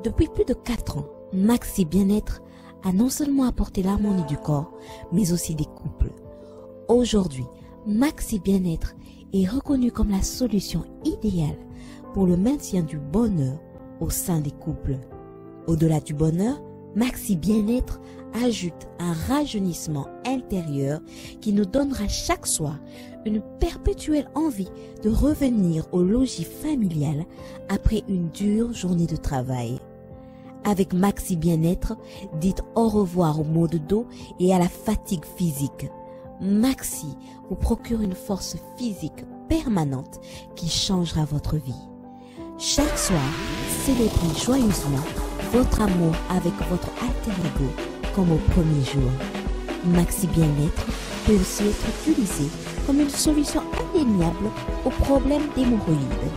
Depuis plus de 4 ans, Maxi Bien-être a non seulement apporté l'harmonie du corps, mais aussi des couples. Aujourd'hui, Maxi Bien-être est reconnu comme la solution idéale pour le maintien du bonheur au sein des couples. Au-delà du bonheur, Maxi Bien-être ajoute un rajeunissement intérieur qui nous donnera chaque soir une perpétuelle envie de revenir au logis familial après une dure journée de travail. Avec Maxi Bien-être, dites au revoir au maux de dos et à la fatigue physique. Maxi vous procure une force physique permanente qui changera votre vie. Chaque soir, célébrez joyeusement votre amour avec votre alter ego comme au premier jour. Maxi Bien-être peut aussi être utilisé comme une solution indéniable aux problèmes d'hémorroïdes.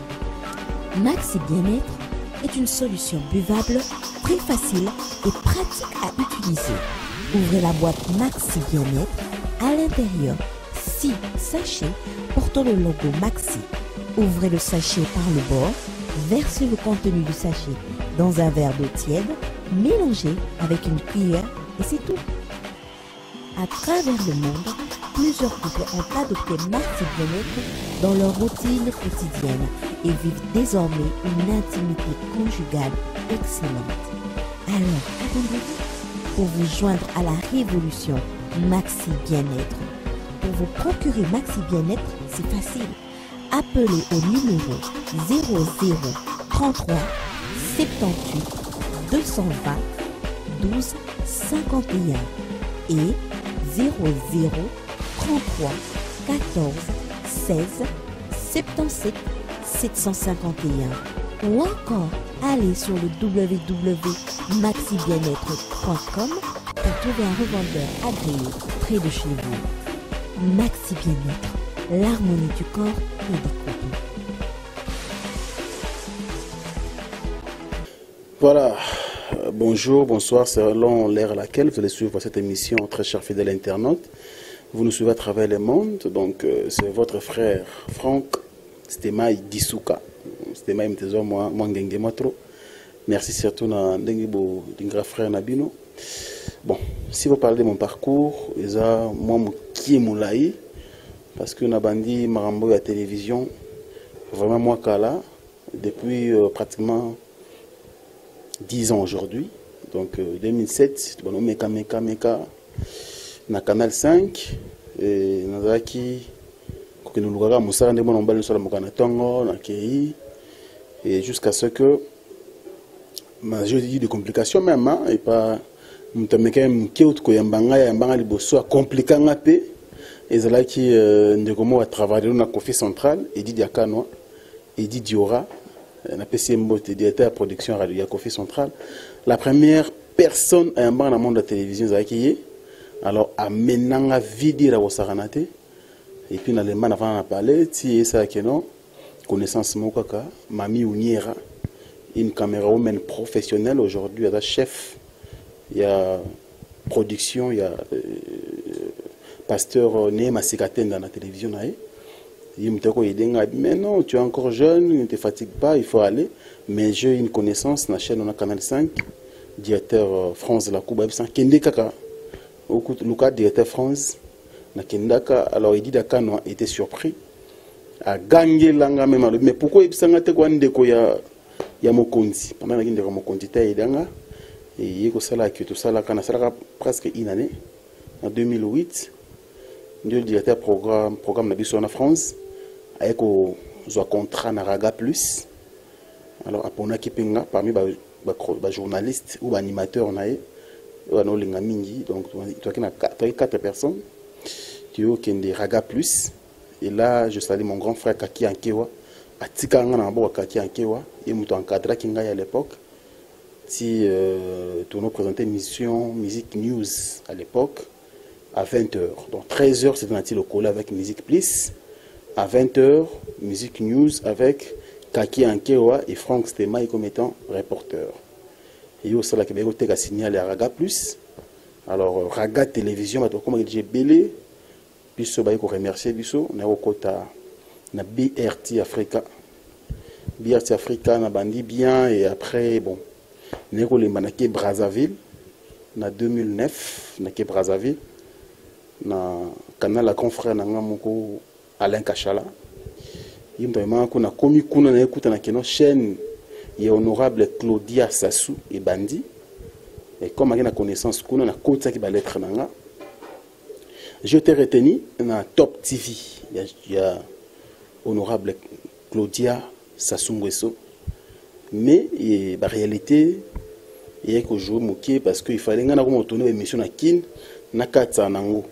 Maxi Bien-être est une solution buvable, très facile et pratique à utiliser. Ouvrez la boîte Maxi Bien-être. À l'intérieur, 6 sachets portant le logo Maxi. Ouvrez le sachet par le bord, versez le contenu du sachet dans un verre d'eau tiède, mélangez avec une cuillère et c'est tout. À travers le monde, plusieurs couples ont adopté Maxi Bien-être dans leur routine quotidienne et vivent désormais une intimité conjugale excellente. Alors, attendez-vous pour vous joindre à la révolution Maxi Bien-être. Pour vous procurer Maxi Bien-être, c'est facile. Appelez au numéro 00 33 78 220 12 51 et 00 33 14 16 77 751 ou encore allez sur le www.maxibienêtre.com pour trouver un revendeur agréé près de chez vous. Maxi Bien-être, l'harmonie du corps et des couples. Voilà, bonjour, bonsoir, selon l'ère à laquelle vous allez suivre cette émission, très cher fidèle internaute. Vous nous suivez à travers le monde, donc c'est votre frère Franck Stemai Disuka. Stemai Mtezo, moi ngenge moi trop. Merci surtout à Ndengibo, Dingra frère Nabino. Bon, si vous parlez de mon parcours, moi qui est moulaï, parce que Nabandi Marambo à la télévision, vraiment moi Kala, depuis pratiquement 10 ans aujourd'hui. Donc 2007, bon, Meka na Canal 5, et Nazaki, que nous l'avons moussara de mon emballage sur la Mokana Tongo, na Kei, et jusqu'à ce que j'ai eu des complications même, hein, et pas. Mtameka mkiut ko yambanga liboso a compliqué ngapé ezala ki ndekomo a travailler na Kofi Central et Didi Akanwa et Didi Diora na PCMBO directeur de production radio ya Kofi Central. La première personne à yambanga na monde de la télévision ezala ki alors amenanga vidira wosaranate et puis na lemana avant na parler ti ça que non connaissance mokaka Mami Uniera, une camérawoman professionnelle aujourd'hui à chef. Il y a production, il y a pasteur Néma Sikaten dans la télévision. Il me dit, mais non, tu es encore jeune, ne te fatigue pas, il faut aller. Mais j'ai une connaissance dans la chaîne, on a Canal 5, directeur France de la Coupe, Kendeka, Lucas, directeur France, na Kendaka. Alors il dit qu'il était surpris à gagner l'anga même. Mais pourquoi il s'en a été quoi il y a Mokonzi, pendant qu'il y a Mokonzi, et il y a tout ça, presque une année, en 2008, le directeur programme de la France, avec un contrat na Raga Plus. Alors, parmi les journalistes ou les animateurs, on a donc, il y a 4 personnes qui ont des Raga Plus. Et là, je salue mon grand frère Kaki Ankewa, à Tikanga Kaki Ankewa, et il encadré à l'époque. Si nous présentait émission Musique News à l'époque à 20h. Donc 13h c'était le collège avec Musique Plus. À 20h, Musique News avec Kaki Ankewa et Franck Stemai comme étant reporter. Et il y a aussi la signalé à Raga Plus. Alors Raga Télévision, comme j'ai belé, biso baye ko remercier biso na okota na BRT Africa. BRT Africa na bandi bien et après bon neko le manaki Brazzaville na 2009 na ke Brazzaville na canal la confrère na ngamoko Alain Kachala. Yimba mako na komi kuna na écoute na keno chaîne et honorable Claudia Sassou et bandi. Et comme il y a connaissance, il y a qui va lettre. Je t'ai retenu dans Top TV. Il y a honorable Claudia Sassou Nguesso. Mais en réalité, il y a que je moqué parce qu'il fallait que je tourne l'émission à Kin, na katsa nango.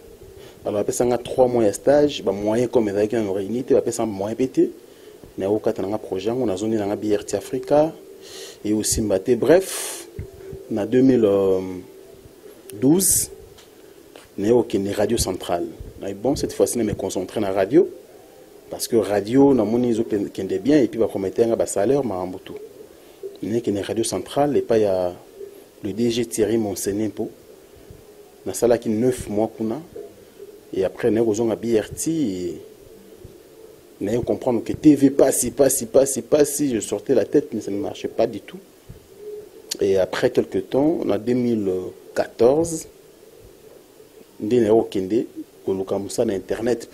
Alors après ça, 3 mois de stage, moyen comme il y a une réunité, après ça, moyen pété. Il y a un projet, on a zone dans la BRT Africa et aussi Mbaté. Bref. En 2012, il y a une radio centrale. Bon, cette fois-ci, je me concentrer dans la radio. Parce que la radio, nous avons bien et puis on promettre un salaire. Il y a une radio centrale et puis il y a le DG Thierry Monsené. Dans ça, il y a 9 mois. Et après, nous avons un BRT. Et nous avons compris que TV passe, je sortais la tête, mais ça ne marchait pas du tout. Et après quelques temps, en 2014, on a sur Internet,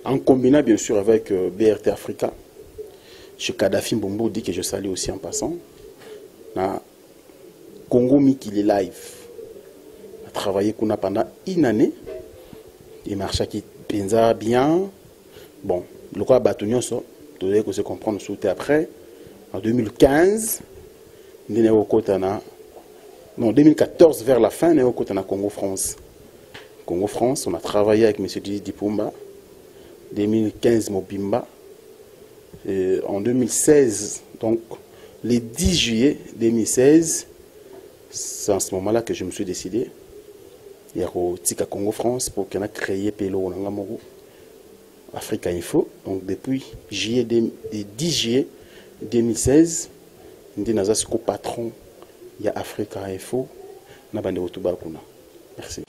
en combinant bien sûr avec BRT Africa. Chez Kadhafi Mbombo dit que je salue aussi en passant. Na Congo Mikili Live. On a travaillé pendant une année. Il marchait qui pensa bien. Bon, le quoi bâtonnion ça, tout que se comprendre souté après. En 2015. Non, 2014 vers la fin, nous avons Congo France. Congo France, on a travaillé avec M. Didi Dipumba. 2015, Mobimba. Et en 2016, donc le 10 juillet 2016, c'est en ce moment-là que je me suis décidé. Il y a Tika Congo France pour qu'on a créé Pelo Nangamoro, Africa Info. Donc depuis 10 juillet 2016, ndi naza ko patron ya Africa Info na bande otuba kuna. Merci.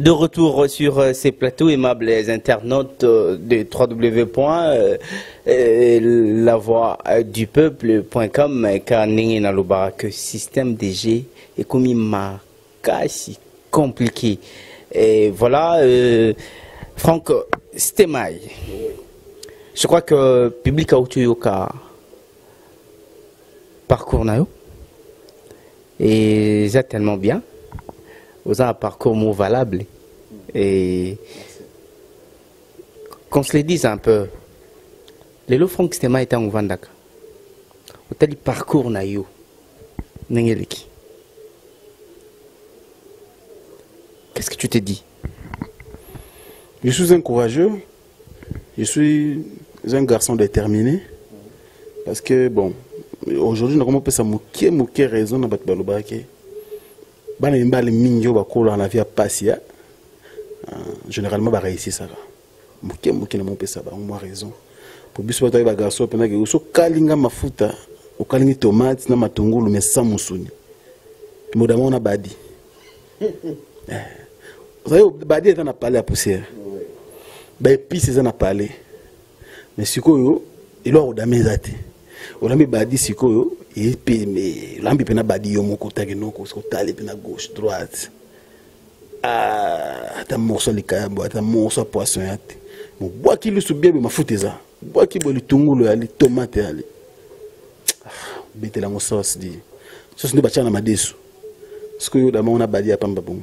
De retour sur ces plateaux, aimables internautes de www.lavoixdupeuple.com, car n'est pas que système DG est comme si compliqué. Et voilà, Franck, c'était maille. Je crois que le public a eu parcours et c'est tellement bien. Vous avez un parcours valable. Et qu'on se le dise un peu, les lots Franck c'était maille en Vandaka. Vous avez parcours naïo. Qu'est-ce que tu te dis? Je suis un courageux, je suis un garçon déterminé, parce que bon, aujourd'hui, nous avons ça mouké raison dans notre balobake. Généralement, bah réussi ça. Mouké n'a pas ça, moi raison. Pour bis pas toi garçon, pendant que vous so kalinga mafuta, ou kalingi tomate na matungulu mais sans musuni. Modama on a badi. Vous savez, badi est dans la palais à poussière. Bah épices c'est dans palais. Mais sikoyo, il a odamé zate. Odamé badi sikoyo, et puis mais lambi pena badi yo moko tageno ko tali pena gauche droite. Ah, ta morceau les kayabo, ta morceau poisson yate. Bon bois qui le soubien ma fouteza. Bois qui bo le tungulu ali tomate ali. Ah, bete la mo sauce di. Sauce ne bacha na madesu. Sikoyo dama on a badi ya pamba bon.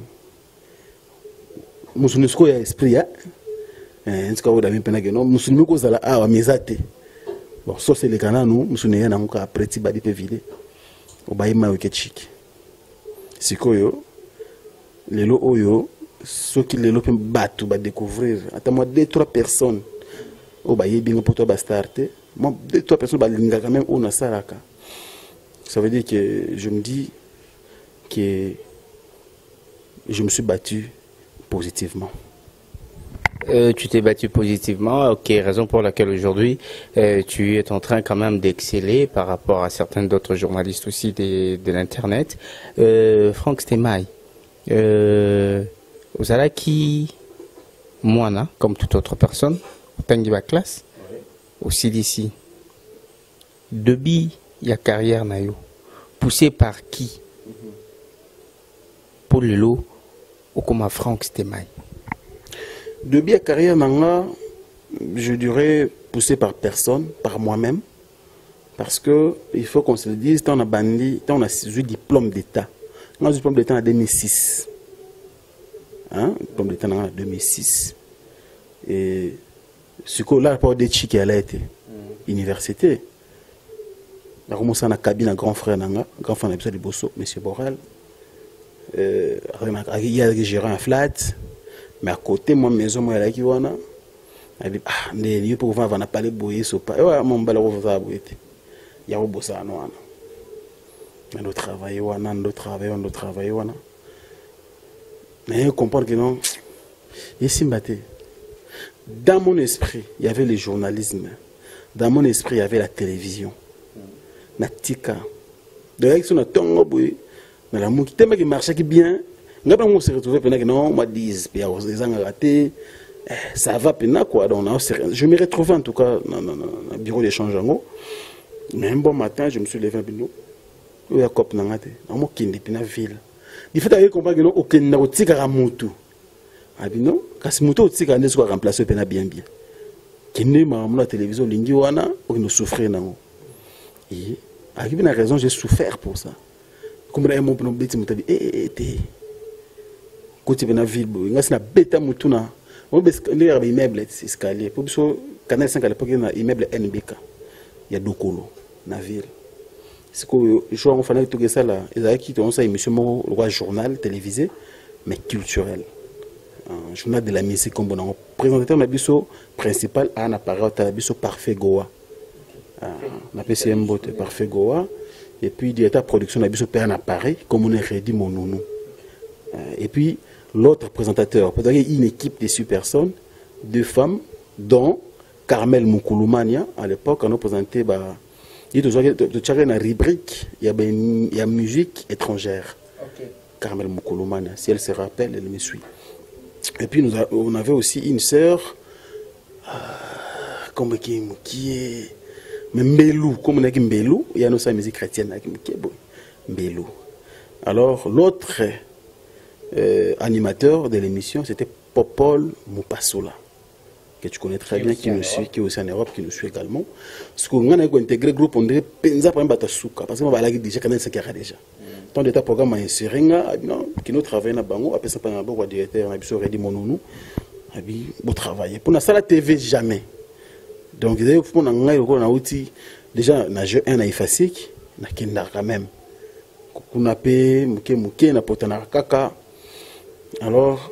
Musuni sikoyo ya esprit ya. Nska oda mipena ke no musuni ko zala awa mezate. Bon so c'est le canal nous musuni ya na muka après ti badi pe vide. Obayima weke chiki. Sikoyo lelo oyo ceux qui lelo pe batu ba découvrir ata moi 2-3 personnes obaye bien pour toi ba starter. Moi 2-3 personnes ba linga quand même on a saraka. Ça veut dire que je me dis que je me suis battu positivement. Tu t'es battu positivement, ok, raison pour laquelle aujourd'hui tu es en train quand même d'exceller par rapport à certains d'autres journalistes aussi de l'Internet. Franck Stemai, Ozalaki, Moana, comme toute autre personne, Tangi ba classe, aussi d'ici. Depuis la carrière nayo, poussé par qui? Pour le lot, ou comme Franck Stemai. Depuis la carrière nanga, je dirais poussé par personne, par moi-même, parce que il faut qu'on se le dise, on a bandi, on a eu diplôme d'État. On a eu diplôme d'État en 2006. Hein? Diplôme d'État en 2006. Et ce que là, pour des chics qui allaient être université. On a commencé à la cabine à grand frère nanga, grand frère de Bosso, M. Borel. Il y a géré un flat. Mais à côté, moi, maison, moi, elle a dit, ah, ne pour voir, on a parlé de boyer, so pas. Ouais, mon balaro va boyer. Il y a un boss à nous. On a travaillé, on a travaillé. Mais on comprend que non. Ici, dans mon esprit, il y avait le journalisme. Dans mon esprit, il y avait la télévision. Natika. De là, on a tongo boyer. Mais la mouki, tellement qu'il marchait bien. On s'est retrouvé pendant que non, on m'a dit, ça va pendant quoi. Je me retrouvais en tout cas dans le bureau d'échange. Mais un bon matin, je me suis levé à Bino. Il y a un cop dans la ville. Il faut comprendre que non, aucun nautique à Moutou. À Bino, quand ce Moutou aussi quand soit remplacé bien bien. Qui n'est pas la télévision, l'indiwana, ou nous souffrir non. Et à une raison, j'ai souffert pour ça. Comme un mot pour nous dire, quand tu es dans la ville, il y a un bêta moutuna. On a un immeuble escalier. Pour le canal 5 à l'époque, il y a un immeuble NBK. Il y a deux colos dans la ville. C'est que je suis en train de tout ça là. Il y a une émission, le journal télévisé, mais culturel. Un journal de la musique comme on a présenté un abisso principal à un appareil à l'abisso Parfait Goa. On appelle ça un Parfait Goa. Et puis, il y a une production d'abisso un appareil comme on a rédit mon nounou. Et puis, l'autre présentateur, il y a une équipe de 6 personnes, 2 femmes, dont Carmel Mukouloumania. À l'époque, on a présenté il y a une rubrique, il y a musique étrangère. Okay. Carmel Mukouloumania, si elle se rappelle, elle me suit. Et puis, on avait aussi une sœur, comme qui est Mbelou, comme on a dit Mbelou, il y a une musique chrétienne qui est Mbelou. Alors, l'autre animateur de l'émission, c'était Popol Moupasola, que tu connais très bien, qui nous suit, qui est aussi en Europe, qui nous suit également. Parce qu'on a intégré le groupe, on dirait Penza pour un Batasuka, parce qu'on va aller déjà, quand même, ça qui a déjà. Tant d'état programme à insérer, qui nous travaille dans Bango, après ça, pendant un directeur, on a besoin de mon pour travailler. Pour la TV, jamais. Donc, il faut qu'on a outil, déjà, on a joué un aïfasik, on a Kendar quand même. On a payé, Mouké, on a porté un kaka. Alors,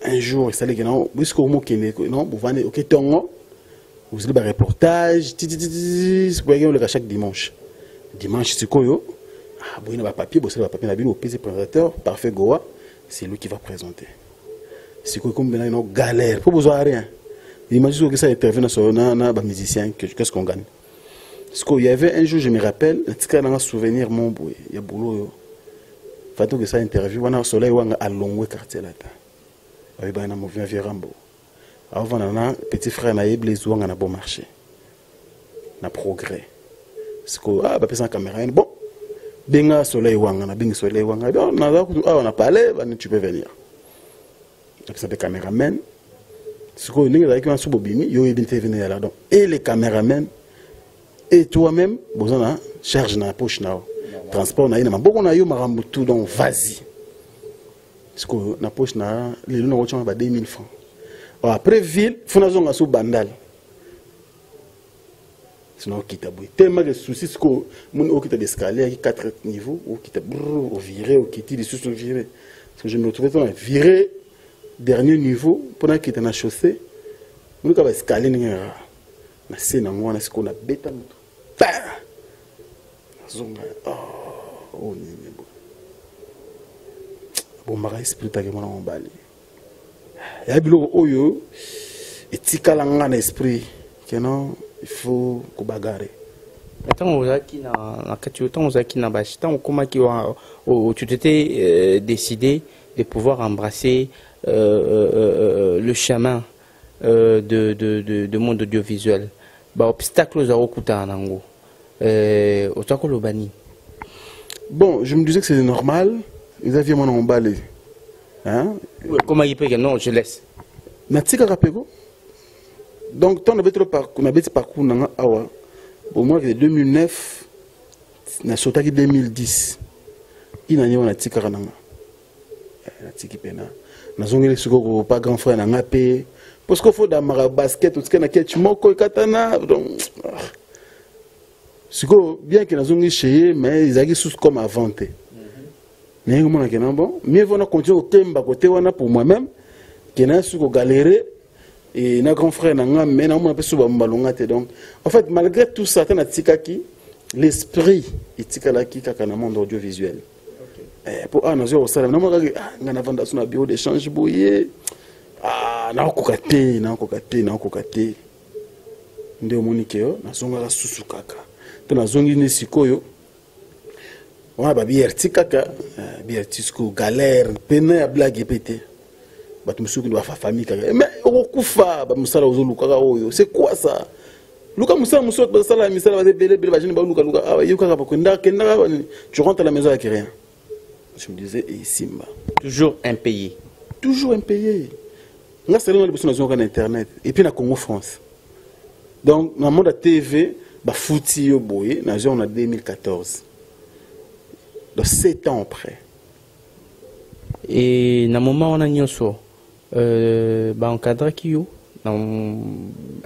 un jour, il s'allait que non, puisqu'au mot qui est non, vous venez, ok, tongo, vous avez un reportage, c'est pour le chaque dimanche. Dimanche, c'est quoi, yo? Ah, bon, il y a un papier, vous avez un papier, il y a un présentateur, Parfait Goa, c'est lui qui va présenter. C'est quoi, comme il y a une galère, pas besoin de rien. Imaginez que ça intervient sur un musicien, qu'est-ce qu'on gagne? Parce qu'il y avait un jour, je me rappelle, un souvenir, mon boy, il y a boulot. Il faut que ça interview, on a un soleil, on a un long quartier là. Il y a un mouvement virambo. Avant, on a un petit frère, on a un bon marché. On a progrès. Parce que, ah, bah, c'est une caméra. Bon, benga soleil, on a benga soleil, on a parlé, tu peux venir. C'est des caméramens. Ce qu'on a dit, c'est que venir là. Et les caméramens, et toi-même, vous avez charge dans la poche. Transport, on a beaucoup de tout, donc vas-y. Parce que dans la poche, les gens ont 2000 francs. Après, ville, il faut que tu bandal. Sinon, on quitte. Tellement de soucis, c'est que on quitte l'escalier, il y a 4 niveaux, on quitte, on vire, on quitte, les sous-sous virés. Parce que je me retrouvais dans le viré, dernier niveau, pendant qu'il était dans la chaussée, on a escalier, on a scène, on a ce qu'on a bêta. Oh, bon, je vais expliquer mon bali. ya biloko oyo etikala nga na esprit que non il faut kobagarre. Tant tu t'étais décidé de pouvoir embrasser le chemin de monde audiovisuel. Obstacle aux nango. Bon, je me disais que c'était normal. Ils avaient mon emballé. Hein? Comment il peut que non, je laisse. Natika Rapego. Donc, tant on avait parcours dans awa. Pour moi, en 2009, na sotaki 2010. Il n'a pas natika rananga. Natiki pena. Nazongeli soko pas grand frère na pe. Parce qu'il faut dans basket, tout ce qu'on a catch moko katana. Donc, bien que nazongi chez mais ils avaient sous comme avant. Mais comment on a bon, mieux vaut continuer au temba côté wana pour moi-même. Que na sous galérer. Et na grand frère n'a mais na on peut souvent malongate donc en fait malgré tout ça t'as tikaki l'esprit et tikalaki kaka na monde audiovisuel pour ah nous au salon na moi ngana vanda suna bureau d'échange boye ah na kokate ndio monikeo na songa susu kaka to na zongi ni sikoyo wa ba bierti kaka bierti sku galère pena ya blague pété. Mais c'est quoi ça? Tu rentres à la maison avec rien. Je me disais, Simba. Toujours impayé. Toujours impayé. Là, c'est là que nous avons Internet. Et puis, dans Congo France. Donc, dans le monde de TV, fouti boye, on a 2014. Donc, 7 ans après. Et dans le moment où on a nyoso, encadré qui est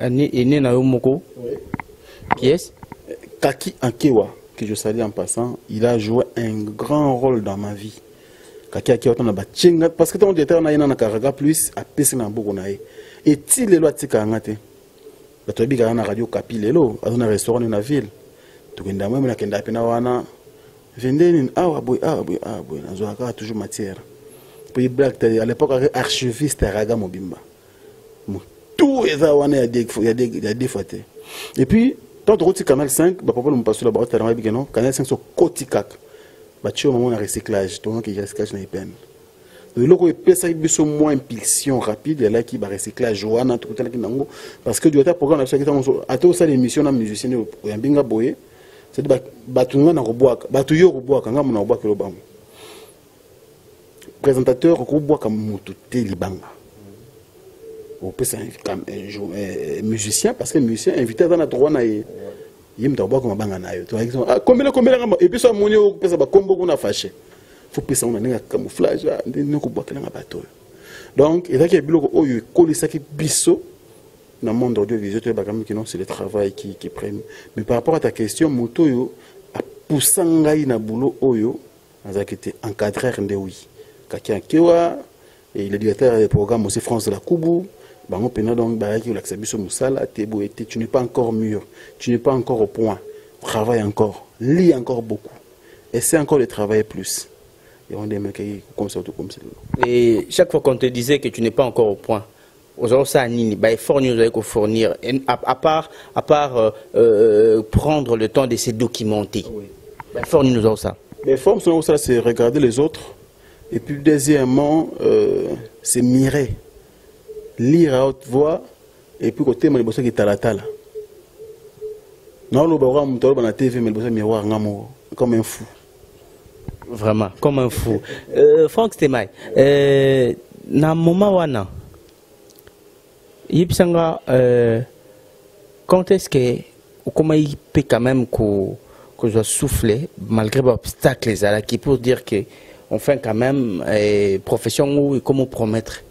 né na Yomoko. Qui est Kaki Ankewa, que je salue en passant, il a joué un grand rôle dans ma vie. Kaki Ankewa, on a battu parce que on était en Aïna Karaga plus à Pessin en Bogonaï. Et si les lois tika angate, la tobi gana radio Kapi lelo, à un restaurant dans la ville. Tu kenda moi na kenda pena wana. Vendeni boy, nazoaka toujours matière. Puis black à l'époque archiviste Raga Mobimba. Tout est là, il y a des fois. Et puis, tant que Canal 5, papa me passe sur la barre, Canal 5 sur Kotikak. Tu as un moment de recyclage, tu as un recyclage dans les peines. Le logo est pesé avec moins impulsion rapide, il y a là qui va recyclage, parce que du programme, à tout ça, l'émission de musicien, il y a un binga boye, c'est de Batunga na Roboak, Batuyo Roboak, Kanga Mona Roboak Lobam. Présentateur, Roboak Moutoute Libanga. On peut comme musicien, parce que musicien invité dans la droite, il me doit comme banga nayo. Combien et puis ça monnaie au pesa ba combo qu'on a fâché. Faut pesa on a un camouflage, ne ko boire na bateau. Donc il y a que biloko oyo kolisa ki biso dans le monde audiovisuel c'est le travail qui prime. Mais par rapport à ta question, moto yo a poussanga na boulot oyo azakité encadreur ndewi. Kaki Ankewa et le directeur des programmes aussi France de la Koubou. Donc, tu n'es pas encore mûr, tu n'es pas encore au point. Travaille encore, lis encore beaucoup, essaie encore de travailler plus. Et on dit comme ça, comme ça. Et chaque fois qu'on te disait que tu n'es pas encore au point, aujourd'hui, ça il faut fournir, à part prendre le temps de se documenter. Fournir-nous ça. Les formes, c'est regarder les autres. Et puis, deuxièmement, c'est mirer. Lire à haute voix et puis côté mais le boss qui talatala non le baron mutoro na TV mais le boss miroir ngamo comme un fou, vraiment comme un fou. Franck Stemai na moment wana yipsanga quand est-ce que comment il peut quand même que je souffler malgré les obstacles qui pour dire que on fait quand même profession ou comment promettre.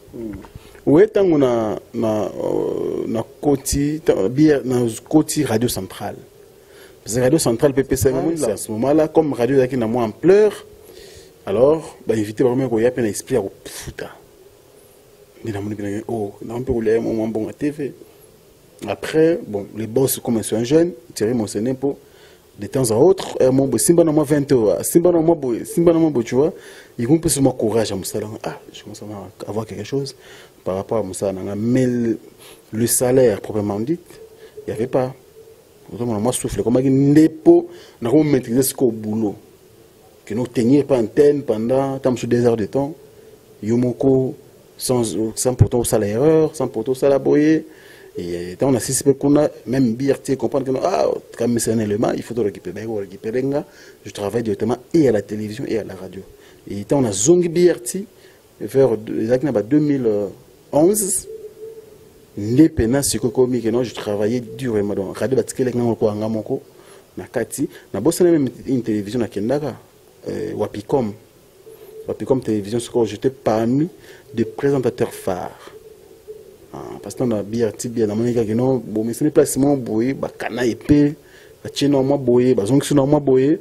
Oui, tant on a côté radio centrale. Parce que radio centrale PPC à ce moment-là, comme radio qui n'a moins ampleur, alors bah éviter vraiment qu'il y ait un esprit à foutre. On peut rouler un moment bon à TV. Après, bon, les boss comme ils sont jeunes, Thierry Monsené pour De temps à autre, Simba n'a pas 20 ans, Simba n'a pas, tu vois, ils vont plus avoir courage à Moussala. Ah, je commence à avoir quelque chose par rapport à Moussala. Mais le salaire, proprement dit, il n'y avait pas. Moi, je souffle comme un dépôt, on a maîtrisé ce qu'au boulot. Que nous tenions pas antenne pendant 2 heures de temps. Yomoko, sans pourtant ça l'erreur, sans pourtant ça la boyer. Et on a assisté qu'on a même BRT comprendre que ah comme c'est un élément il faut récupérer je travaille directement et à la télévision et à la radio et on a zongi BRT vers 2011 les penas ce que comme que non je travaillais durement donc radio batikele ngako ngamoko na kati na bossa même une télévision na Kendaka Wapicom télévision ce que j'étais parmi des présentateurs phares. Parce qu'on a BRT bien dans mon état que non bon mais ce n'est pas seulement boyer bah cana épée bah chino moi boyer bah zongi sur moi boyer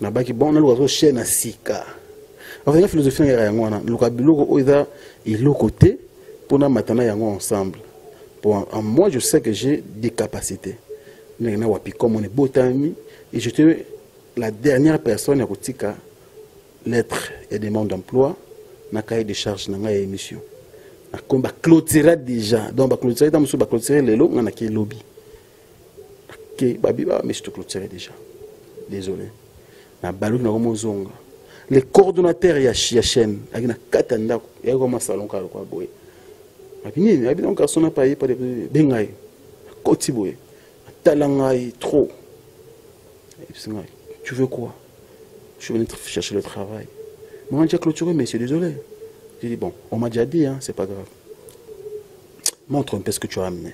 na baki bon on a l'oiseau chaîne à sika avec la philosophie ya yango na lokabilo oida il le côté pour na matana yango ensemble pour moi je sais que j'ai des capacités na wapi comme on est botami et j'étais la dernière personne à kotika lettre et demande d'emploi na cahier de charge na nga émission. On va clôturer déjà. Donc, on va clôturer les lots, on a qui lobby. Ok, mais je te clôturerai déjà. Désolé. Les coordonnateurs, il y a chaîne. Il y a 4 ans. Il y a un salon qui a été il y a un garçon qui a payé par des bengay. Kotiboé. Talangay, trop. Tu veux quoi? Je suis venu chercher le travail. Moi, j'ai clôturé, mais c'est désolé. J'ai dit, bon, on m'a déjà dit, hein, c'est pas grave. Montre un peu ce que tu as amené.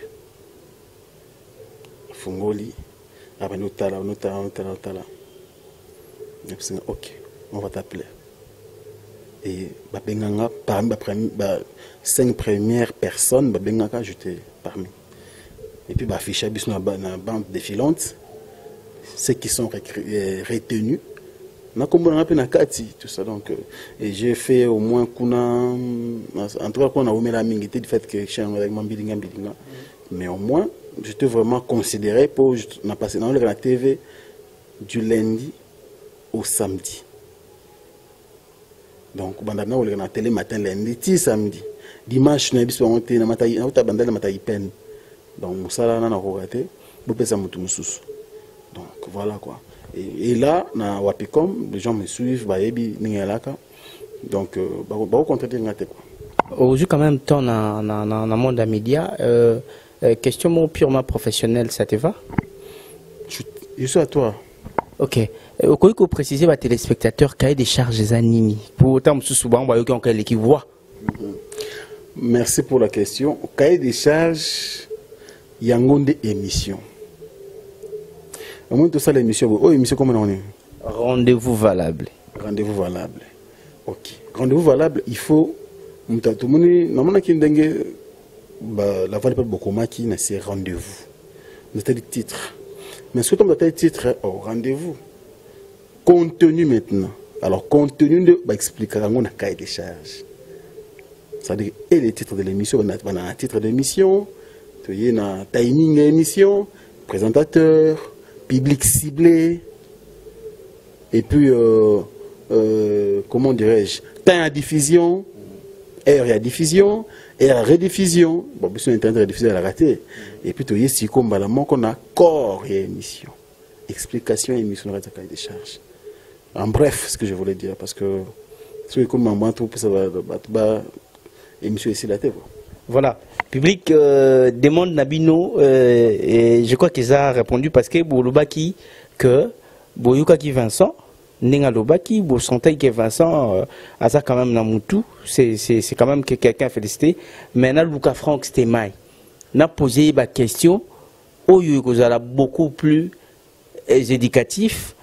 Fungoli, notala. Ok, on va t'appeler. Et parmi les 5 premières personnes, j'étais parmi. Et puis, affiché dans la bande défilante, ceux qui sont retenus. Tout ça donc et j'ai fait au moins en tout cas qu'on a omis la mingité du fait que je suis mais au moins j'étais vraiment considéré pour on a passé dans la TV du lundi au samedi donc bandana on la télé matin lundi samedi dimanche na biso on était na matai na bandana matai peine donc musala na raté bopesa mutu mususu donc voilà quoi. Et là, na Wapicom, les gens me suivent, donc, aujourd'hui, quand même, temps dans le monde des médias, question purement professionnelle, ça te va? Je suis à toi. Ok. Au cas où préciser, les téléspectateurs, cahier des charges des animés. Pour autant, souvent, qui voit. Merci pour la question. Cahier des charges, il y a une émission. Tout ça l'émission. Oh, émission comment on est? Rendez-vous valable. Rendez-vous valable. Ok. Rendez-vous valable, il faut. Normalement, la voix n'est pas beaucoup qui c'est rendez-vous. C'est le titre. Mais ce qu'on a le titre, rendez-vous. Contenu maintenant. Alors, contenu de expliquer on a cahier des charges. C'est-à-dire, et les titres de l'émission, on a un titre d'émission, il y a un timing d'émission, présentateur. Public ciblé, et puis, comment dirais-je, temps à diffusion, heure à diffusion, heure à rediffusion. Bon, bien sûr, Internet rediffusion, elle a raté. Et puis, il y a si comme qu'on a corps et émission. Explication et émission de cahier des charges. En bref, ce que je voulais dire, parce que, c'est comme moi, ça va, émission ici la tête. Voilà. Public demande Nabino et je crois qu'ils ont répondu parce que Boulobaki que Boyuka qui Vincent Nenga Lobaki Bosantay qui Vincent a ça quand même Namutu c'est quand même que quelqu'un a félicité mais na Luka Franck c'était mai n'a posé la question au Yugosala beaucoup plus éducatif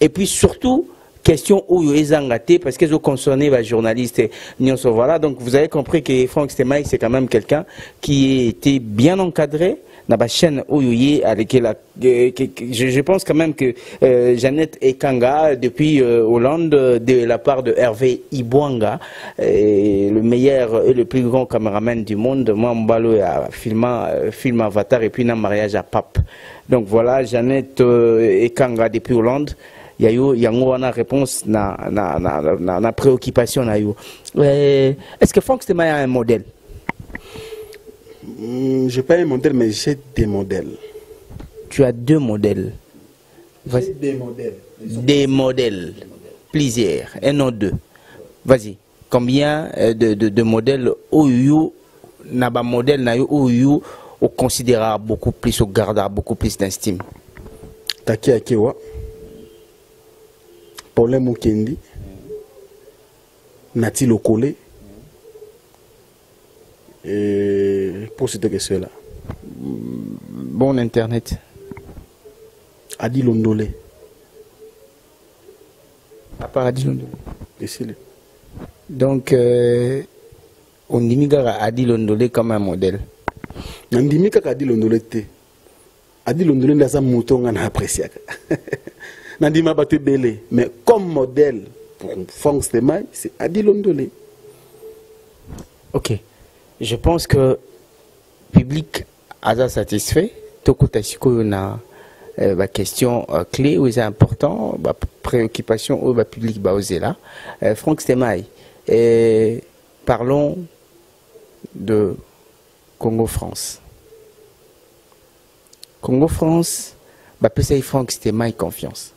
et puis surtout question où ils ont gâté parce qu'ils ont concerné les journalistes. Voilà, donc vous avez compris que Franck Stemay, c'est quand même quelqu'un qui était bien encadré na ba chaîne oyoye avec la je pense quand même que Jeannette Ekanga depuis Hollande de la part de Hervé Ibwanga le meilleur et le plus grand caméraman du monde. Moi Mbalo a film Avatar et puis un mariage à Pape. Donc voilà, Jeannette Ekanga depuis Hollande. Il y a eu une réponse na préoccupation na yo. Est-ce que Franck Stémaille a un modèle? Je n'ai pas un modèle, mais j'ai des modèles. Tu as deux modèles. J'ai des modèles. Des modèles. Plusieurs. Un ou deux. Vas-y. Combien de modèles OU n'a modèle na yo OU on considérera beaucoup plus, on gardera beaucoup plus d'estime? Taki Akewa. Paulin Mukendi, Nati Lokole, et pour citer que ceux-là. Bon internet. Adi Londolé. À part Adi Londolé. Donc, on dit Adi Londolé comme un modèle. On dit Adi Londolé. Adi Londolé n'a pas de mouton à apprécier. Nandima Baté Belé, mais comme modèle pour Franck Stémaille, c'est Adi Londolé. Ok. Je pense que le public a satisfait. Toko Tachiko na la question clé ou c'est important, la préoccupation au public osé là. Franck Stémaille, parlons de Congo-France. Congo-France, peut-être Franck Stémaille confiance.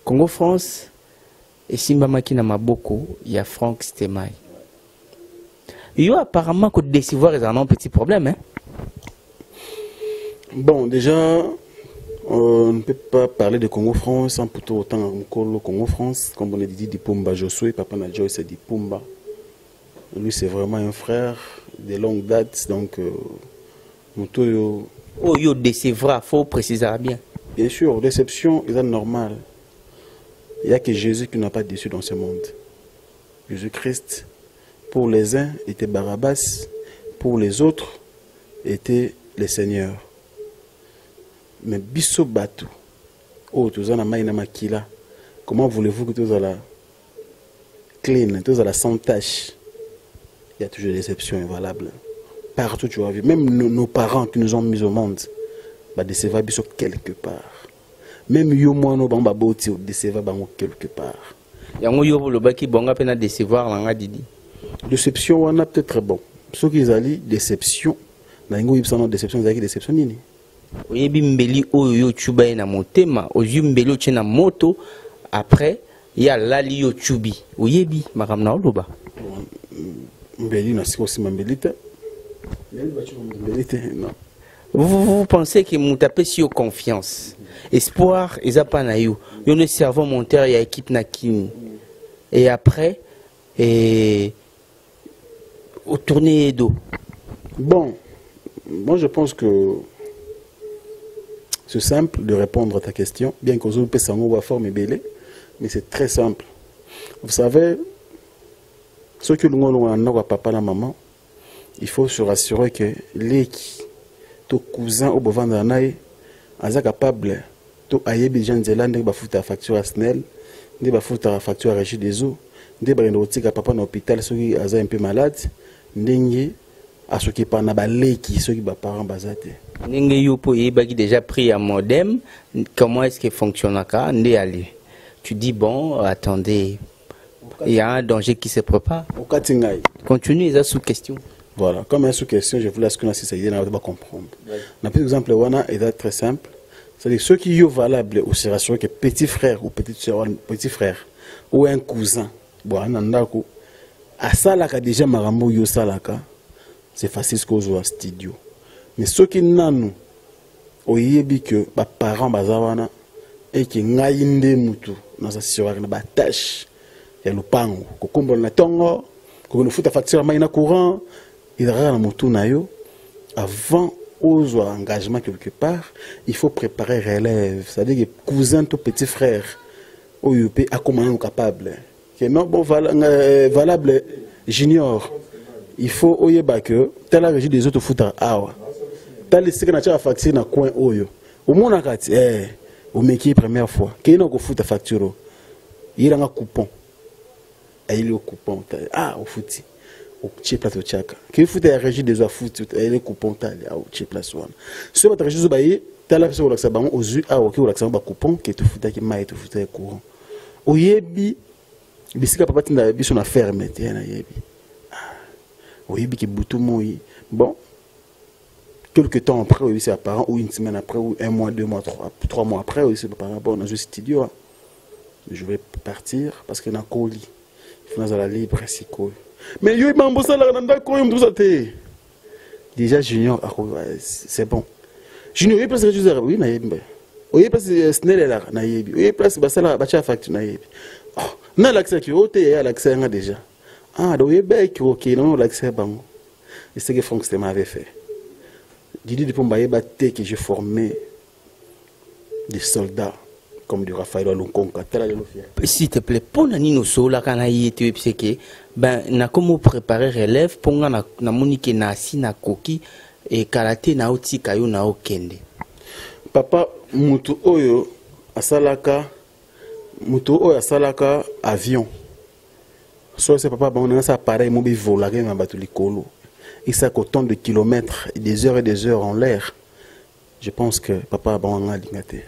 Congo-France, et Simba Makina Maboko, il y a Franck Stémaille. Il y a apparemment que décevoir est un petit problème. Hein? Bon, déjà, on ne peut pas parler de Congo-France sans pour autant Congo-France. Comme on a dit, Dipumba Josué, Papa Nadjo, c'est Dipumba. Lui, c'est vraiment un frère de longue date. Donc, oh, yo décevra, faut préciser bien. Bien sûr, déception est normale. Il n'y a que Jésus qui n'a pas déçu dans ce monde. Jésus-Christ, pour les uns, était Barabbas, pour les autres, était le Seigneur. Mais Bisso Batou, oh, tu as la makila. Comment voulez-vous que tu aies la clean, tu aies la sans tâche? Il y a toujours des déceptions invalables. Partout tu as vu, même nos parents qui nous ont mis au monde, bah décevoir Bisso quelque part. Même yo moi no bamba boti décevoir bango quelque part. Yango yo le baki bonga pena décevoir langa didi. Déception on a peut-être bon. Ceux qui allient déception, na ngo yibsana déception zaki déception nini. Oyebi mbeli oyo chuba na motema, oyu mbeli oche na moto après ya lali yo chubi. Oyebi makamna oloba. Mbeli na siko si mbelite. Non. Vous pensez que vous tapez sur confiance, espoir, et ça pas naïo. Yo ne servons monteur et équipe nakini. Et après, au tourner d'eau. Bon, moi je pense que c'est simple de répondre à ta question, bien que vous puissiez en forme belé, mais c'est très simple. Vous savez, ceux qui ont papa et maman, il faut se rassurer que les cousin au bovin d'anaï, est capable de ayebi gens de l'année de foutre la facture à Snell, de foutre la facture à Régie des eaux, de bainotique à papa dans l'hôpital, ceux qui sont un peu malades, n'engue à ceux qui parlent à l'équipe, ceux qui sont parents basate. N'engue yopo yebaki déjà pris un modem, comment est-ce qu'il fonctionne là? N'e aller. Tu dis bon, attendez, il y a un danger qui se prépare. Continue, ça sous question. Voilà, comme un sous-question, je voulais que ça idée n'a pas comprendre. Par exemple, wana est très simple. C'est-à-dire ceux qui sont valables ou se rassurer que petit frère ou petite soeur, petit frère ou un cousin, bon, nandako, à salaka déjà marambo yo salaka, c'est facile ce qu'on joue à studio. Mais ceux qui n'ont oyebi que ba parents bazawana et qui ngaïnde mutu, dans sa sœur na ba tâche, ya lupango, ko kombo na tongo, ko no futa facture maina courant. Il y a un avant aux engagement quelque part, il faut préparer relève. C'est-à-dire que cousin, tout petit frère, au UP, à comment capable. Que non, bon, valable junior. Il faut que telle régie des autres fouteurs. tali sika na cha facture na coin oyo omona kati omeki première fois kena ko futa facture yiranga coupon ayili coupon au futi au tche place au chaka ki futa ya régie des futi ayili coupon tali au tche place wana so ba régie zo baye tala peso ko laksa bango ozu au ki ko laksa ba coupon ki to futa ki mai to futa courant oyebi bisika papa tinda biso na ferme te na yebi oyebi ki butu moi bon quelques temps après oui c'est apparent ou une semaine après ou un mois 2 mois 3 mois après oui c'est apparent bon dans un studio je vais partir parce que na colis il faut la libre siko mais yo mambo ça là nda ko yum ça te déjà junior c'est bon junior il place que oui na yebi oye place snell là na yebi oye place basala bacha facture na yebi na l'accès qui ote ya l'accès nga déjà donc yebi qui OK non l'accès bango et c'est que Franck Stéma avait fait Didi de Pombaye Baté que j'ai formé des soldats comme du Raphaël Alonkonka. S'il te plaît, pour Nino Sola, quand il était psyché, ben, na comment préparer relève pour na monique na si na koki et karaté na oti kayo na okende. Papa mutu oyo asalaka avion. So c'est papa bon on a ça pareil mobi volare na batu likolo. Et ça autant de kilomètres et des heures en l'air. Je pense que papa a bon lingate.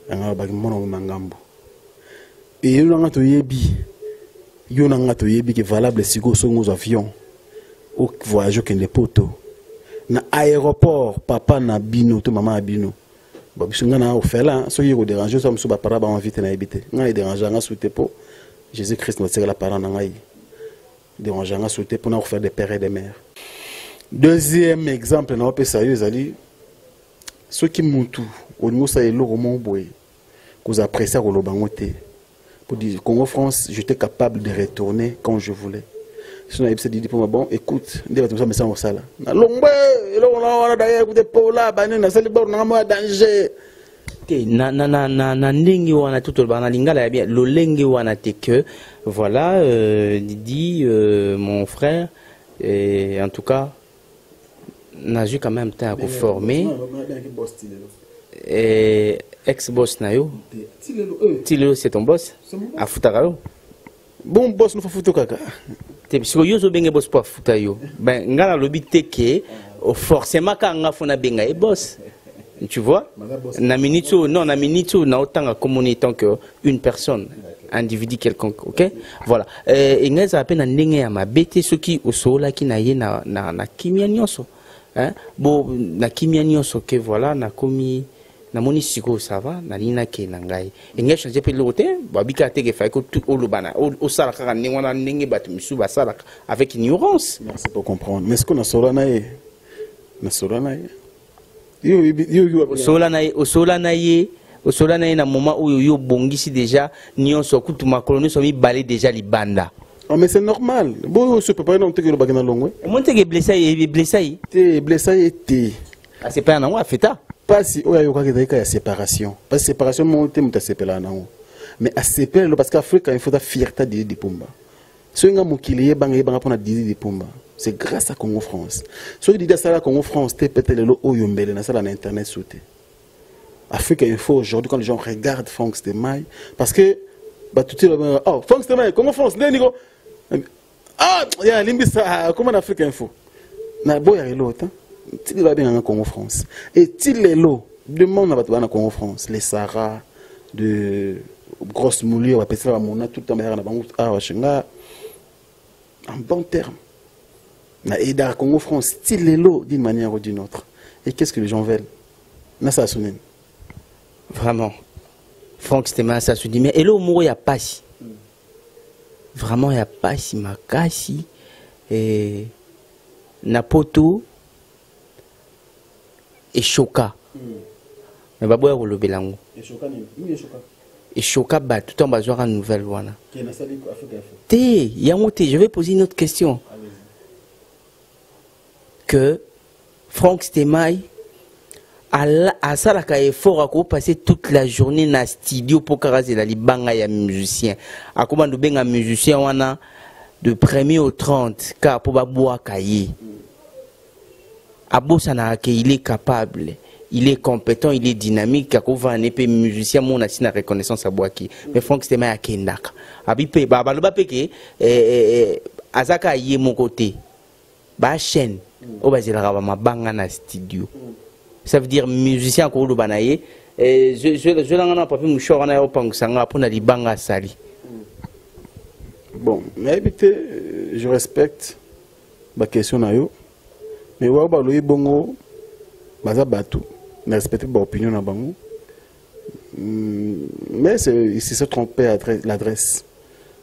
Anga bagimono mangambo. Et yo nga to yebi. Yo nga to yebi qui est valable si go sont aux avions. Au voyage que les poteaux. Na aéroport papa na bino to maman bino. Ba bisunga na ofela so yego déranger so msuba para ba invité na habiter. Nga déranger nga souhaiter pour Jésus Christ notre la parent na ngai. Déranger à sauter pour nous faire des pères et des mères. Deuxième exemple, on peut sérieux ali ceux qui montent au niveau ça est le roman boy que vous appréciez au lobangoté pour dire Congo France j'étais capable de retourner quand je voulais. Si on a dit pour moi bon écoute on va tout ça mais ça au sala na longbe on a d'ailleurs écouter pour là banana ça le bord na moi danger na ndenge wana tout bana lingala ya bien lo lenge wana te que voilà Didi mon frère et en tout cas n'a eu quand même temps à former et ex boss na yo Tilo c'est ton boss à Futagalo bon boss nous faut futo kaka te biso yo zo benge boss pour futa yo ben ngala lobi te que forcément ka nga fona benga e boss. Tu vois, na minito na autant communiquer tant que une personne, individu quelconque, ok? Voilà. Et nous à peine n'engagé à ma bête ceux qui au sol là qui n'aille na kimia nyonso, hein? Bon na kimia nyonso que voilà na commis na monisiko ça va na lina ke nangai. Et nous changer pe l'autre, babika te que fait que tout au lobana au sala ka n'engwana n'engé batu misu ba sala avec ignorance. Merci pour comprendre. Mais ce qu'on a solana Solana na moment où yo bongisi déjà nyonso kutuma koloni so mi balé déjà libanda. Ah mais c'est normal. Bon ce papa non te que le bagana longue. Mon te blessé. Te blessé te. Ah c'est pas na feta. Pas si oya yo ka ya séparation. Parce que séparation mon te muta sepela na. Mais à séparer parce qu'Afrique il faut la fierté de Pumba. So nga mokili banga pona de Pumba. C'est grâce à Congo France. Ceux qui disent ça à Congo France, c'est peut-être le Oyombele, na ça na internet sauté. Afrique Info aujourd'hui quand les gens regardent Franck Stémaï parce que bah tout est oh Franck Stémaï Congo France nénigo ah il y a limbisa comment Afrique Info na boya l'autre il va bien en Congo France et il est l'eau demande à Congo France les Sahara de grosses moulures on va passer la mona tout le temps na bango ah washinga en bon terme et dans Congo France style l'eau d'une manière ou d'une autre et qu'est-ce que les gens veulent na ça sonne vraiment Franck Stéma ça se dit mais et là au mot il y a pas si vraiment il y a pas si makasi et napoto et choka mais baboya ko lobelango et choka ba tout en bazwa une nouvelle wana te yamote je vais poser une autre question que Franck Stémaï à ça la effort à passer toute la journée dans le studio pour caraser la libanga ya musicien à comment nous benga musicien wana de 1er au 30 car pour boire cahier abosana ke il est capable, il est compétent, il est dynamique, akova nepe musicien mon assis na reconnaissance à boaki. Mais Franck Stemai akendaka. Abi pe ba baloba pe ke azaka yé mon côté. Ba chaîne o bazela ba mabanga na studio. Ça veut dire musicien ko loba na ye je l'angana papi mushora na yo pangusanga pona libanga sali. Bon, mais écoutez, je respecte ma question na yo. Mais wa ba loyi bongo baza batu. Je respecte ma opinion na bango. Mais il s'est trompé à l'adresse.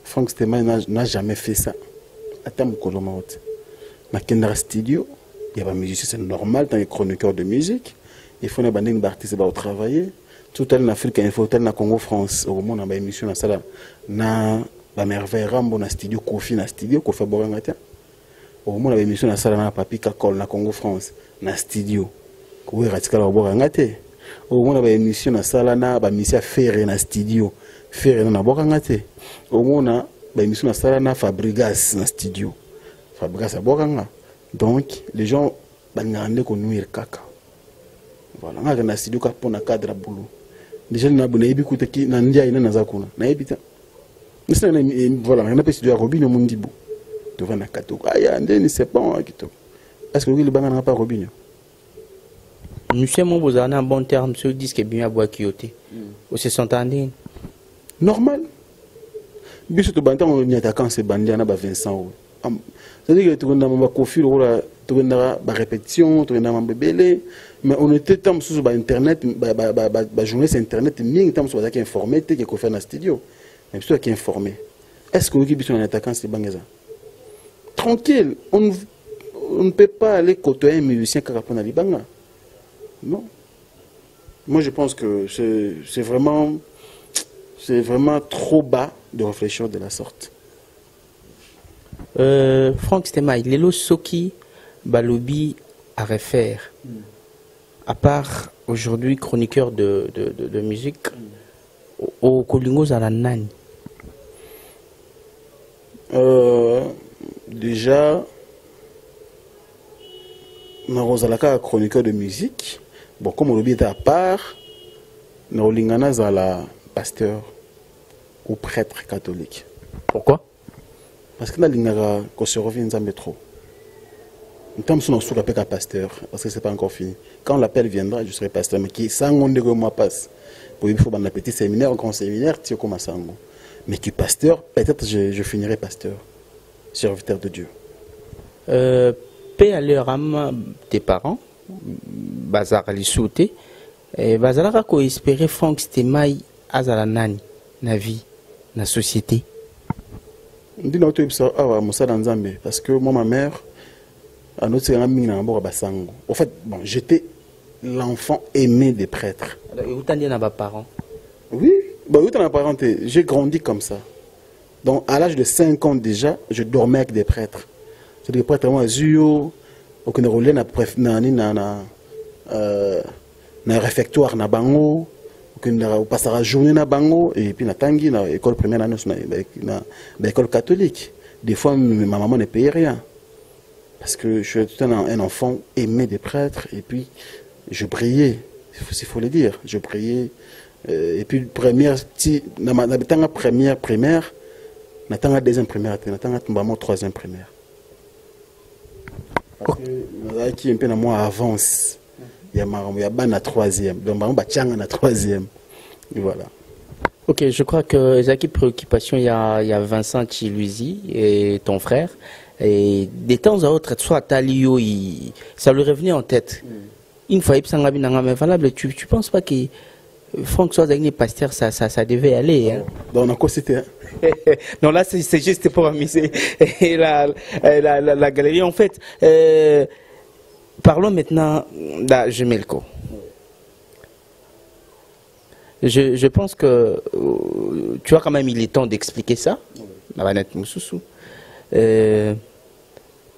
Franck Stemai n'a jamais fait ça. Attends, dans le studio, il y a un musicien, c'est normal, dans les chroniqueurs de musique. Il faut que les artistes travailler. Tout à l'heure, en Afrique, il faut que Congo France, au moment où on a une émission, na merveille Rambo, na studio, Kofi, na studio, Kofi Borangata. Au moment où on a une émission, na Papi Kakol, na Congo France, na studio. Kowe Ratikala Borangate. Au moment où on a une émission, na Salana, ba mission Ferré, na studio. Ferré, na Borangate. Au moment où on a une émission, na Salana, Fabrigas, na studio. Fabrigas, na Boranga. Donc, les gens, ils ont nuire caca. Voilà, on a un studio qui a un cadre à boulot. Les gens n'ont pas écouté qui n'ont pas écouté Nazakuna. Voilà, on a un studio à Robinho Mundibu. Devant la cato. Ah, il y a un déni, c'est bon. Est-ce que le banc n'a pas Robinho? Monsieur Moboza a un bon terme sur le disque et bien à boire Kyoto. Vous se sentez normal. Bien sûr, on y attaquant ces bandits, on a 25 euros. C'est-à-dire que tu as confié la répétition, tu as bébé, mais on était tant sur Internet, journaliste Internet, ni tant sur qui informé, qui est fait dans le studio, mais plutôt qui est informé. Est-ce que vous avez un attaquant ces bangaza? Tranquille, on ne peut pas aller côtoyer un musicien qui répond à l'Ibanga. Non. Moi je pense que c'est vraiment trop bas de réfléchir de la sorte. Franck Stemai, Lelo Soki Balobi à refaire. À part aujourd'hui chroniqueur de musique, au Kolingo Zalanani. Déjà, Narozalaka chroniqueur de musique. Bon, comme on était à part, Narolingana Zala pasteur ou prêtre catholique. Pourquoi? Parce que quand se revient dans trop. Nous sommes sur l'appel à pasteur, parce que ce n'est pas encore fini. Quand l'appel viendra, je serai pasteur. Mais qui sans on moi passe. Pour il faut un petit séminaire, un grand séminaire, tu comme ça. Mais qui pasteur, peut-être je finirai pasteur, serviteur de Dieu. Paix à leur âme tes parents, Bazar Ali Souté, Bazar a espérer Franck Stemai Azalanani, na vie, na société. Parce que moi, ma mère, en fait, bon, j'étais l'enfant aimé des prêtres. Et où t'en dis à vos parents? Oui, j'ai grandi comme ça. Donc, à l'âge de 5 ans déjà, je dormais avec des prêtres. C'est des prêtres, moi, Zuyo, aucune relais, na réfectoire, na bango. On passe la journée na bango et puis na tangi na école primaire na école catholique. Des fois ma maman ne payait rien parce que je suis un enfant aimé des prêtres et puis je priais, il faut le dire, je priais et puis première primaire, na tanga deuxième primaire, na tanga maman troisième primaire. Parce que qui un peu na moi avance. Il y a la troisième. Donc, il y a la troisième. Voilà. Ok, je crois que les préoccupations, il y a Vincent Chiluizi et ton frère. Et de temps à autre, soit Talio, ça lui revenait en tête. Une fois, mais valable, tu ne penses pas que Franck soit devenu pasteur, ça devait aller, hein? Donc, on a quoi c'était? Non, là, c'est juste pour amuser la galerie. En fait, parlons maintenant d'Ajemelko. Je pense que tu as quand même eu le temps d'expliquer ça.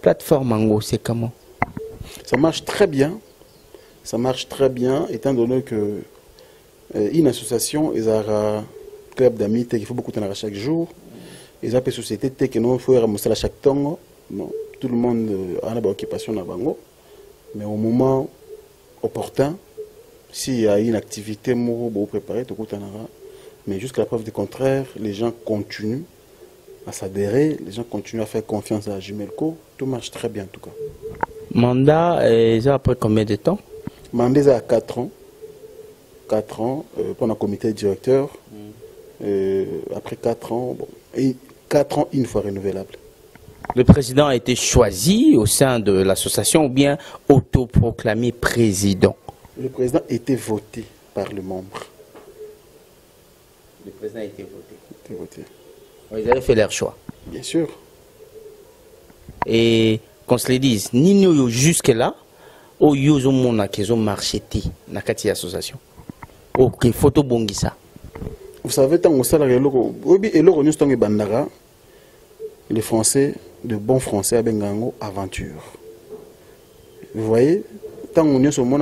Plateforme Mango, c'est comment? Ça marche très bien. Ça marche très bien, étant donné que une association, ils ont un club d'amis qui faut beaucoup de chaque jour. Ils ont une société qui nous faut ramasser chaque temps. Tout le monde a une occupation dans Bango. Mais au moment opportun, s'il y a une activité pour préparer, mais jusqu'à la preuve du contraire, les gens continuent à s'adhérer, les gens continuent à faire confiance à Jimelco. Tout marche très bien en tout cas. Mandat, ça après combien de temps? Mandat à 4 ans. 4 ans pour un comité directeur. Après 4 ans, bon, et 4 ans, une fois renouvelable. Le président a été choisi au sein de l'association ou bien autoproclamé président? Le président a été voté par le membre. Le président a été voté. Ils avaient fait leur choix. Bien sûr. Et qu'on se le dise, ni nous jusque-là, au yozo mona qu'ils ont marché na kati association. Ok, photo bongisa. Vous savez, tant que ça, les Français, de bons Français, à Bengango, aventure. Vous voyez, tant qu'on est sur mon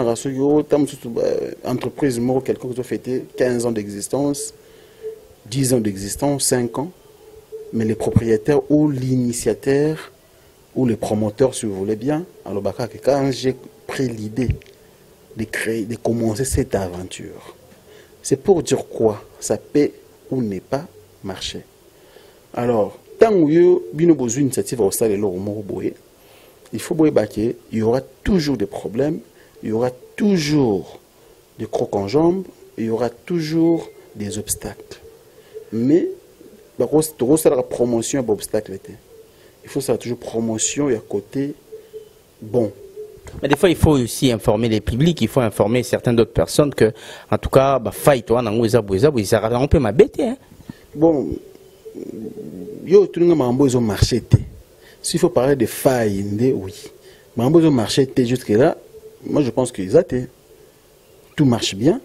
entreprise, quelqu'un qui a fêté 15 ans d'existence, 10 ans d'existence, 5 ans, mais les propriétaires ou l'initiateur ou les promoteurs, si vous voulez bien, alors quand j'ai pris l'idée de créer, de commencer cette aventure, c'est pour dire quoi? Ça peut ou n'est pas marché. Alors, tant que vous avez une initiative au stade de l'Oromoboé, il faut qu'il y aura toujours des problèmes, il y aura toujours des crocs en jambes, il y aura toujours des obstacles. Mais, la promotion est obstacle. Il faut faire toujours promotion et à côté bon. Mais des fois, il faut aussi informer les publics, il faut informer certaines autres personnes que, en tout cas, faille toi, on peut m'abaisser. Bon, tout le monde a marché. S'il faut parler de failles, oui. Mais on marché jusque-là, moi je pense qu'ils ont tout marche bien.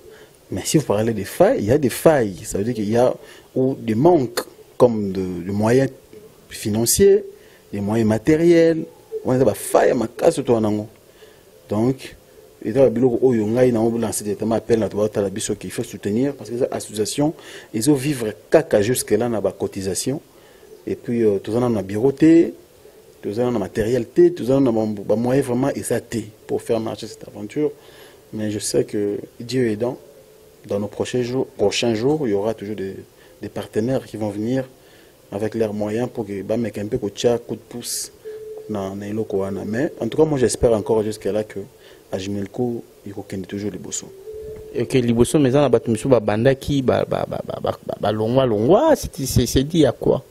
Mais si vous parlez de failles, il y a des failles. Ça veut dire qu'il y a ou des manques comme de moyens financiers, des moyens matériels. On a des failles à ma casse. Donc, il faut soutenir parce que les associations, ils ont vivre caca jusque-là dans la cotisation. Et puis, tout ça dans la bureauté, tout ça dans la matérialité, tout ça dans les moyens vraiment exatés pour faire marcher cette aventure. Mais je sais que Dieu aidant, dans nos prochains jours, il y aura toujours des partenaires qui vont venir avec leurs moyens pour que bah mettre un peu coup de pouce dans les locaux. Mais en tout cas, moi j'espère encore jusqu'à là que à Jimelco, il faut qu'il y ait toujours les bossons. Et que les bossons, mais en abattu banda qui longwa, c'est dit à quoi?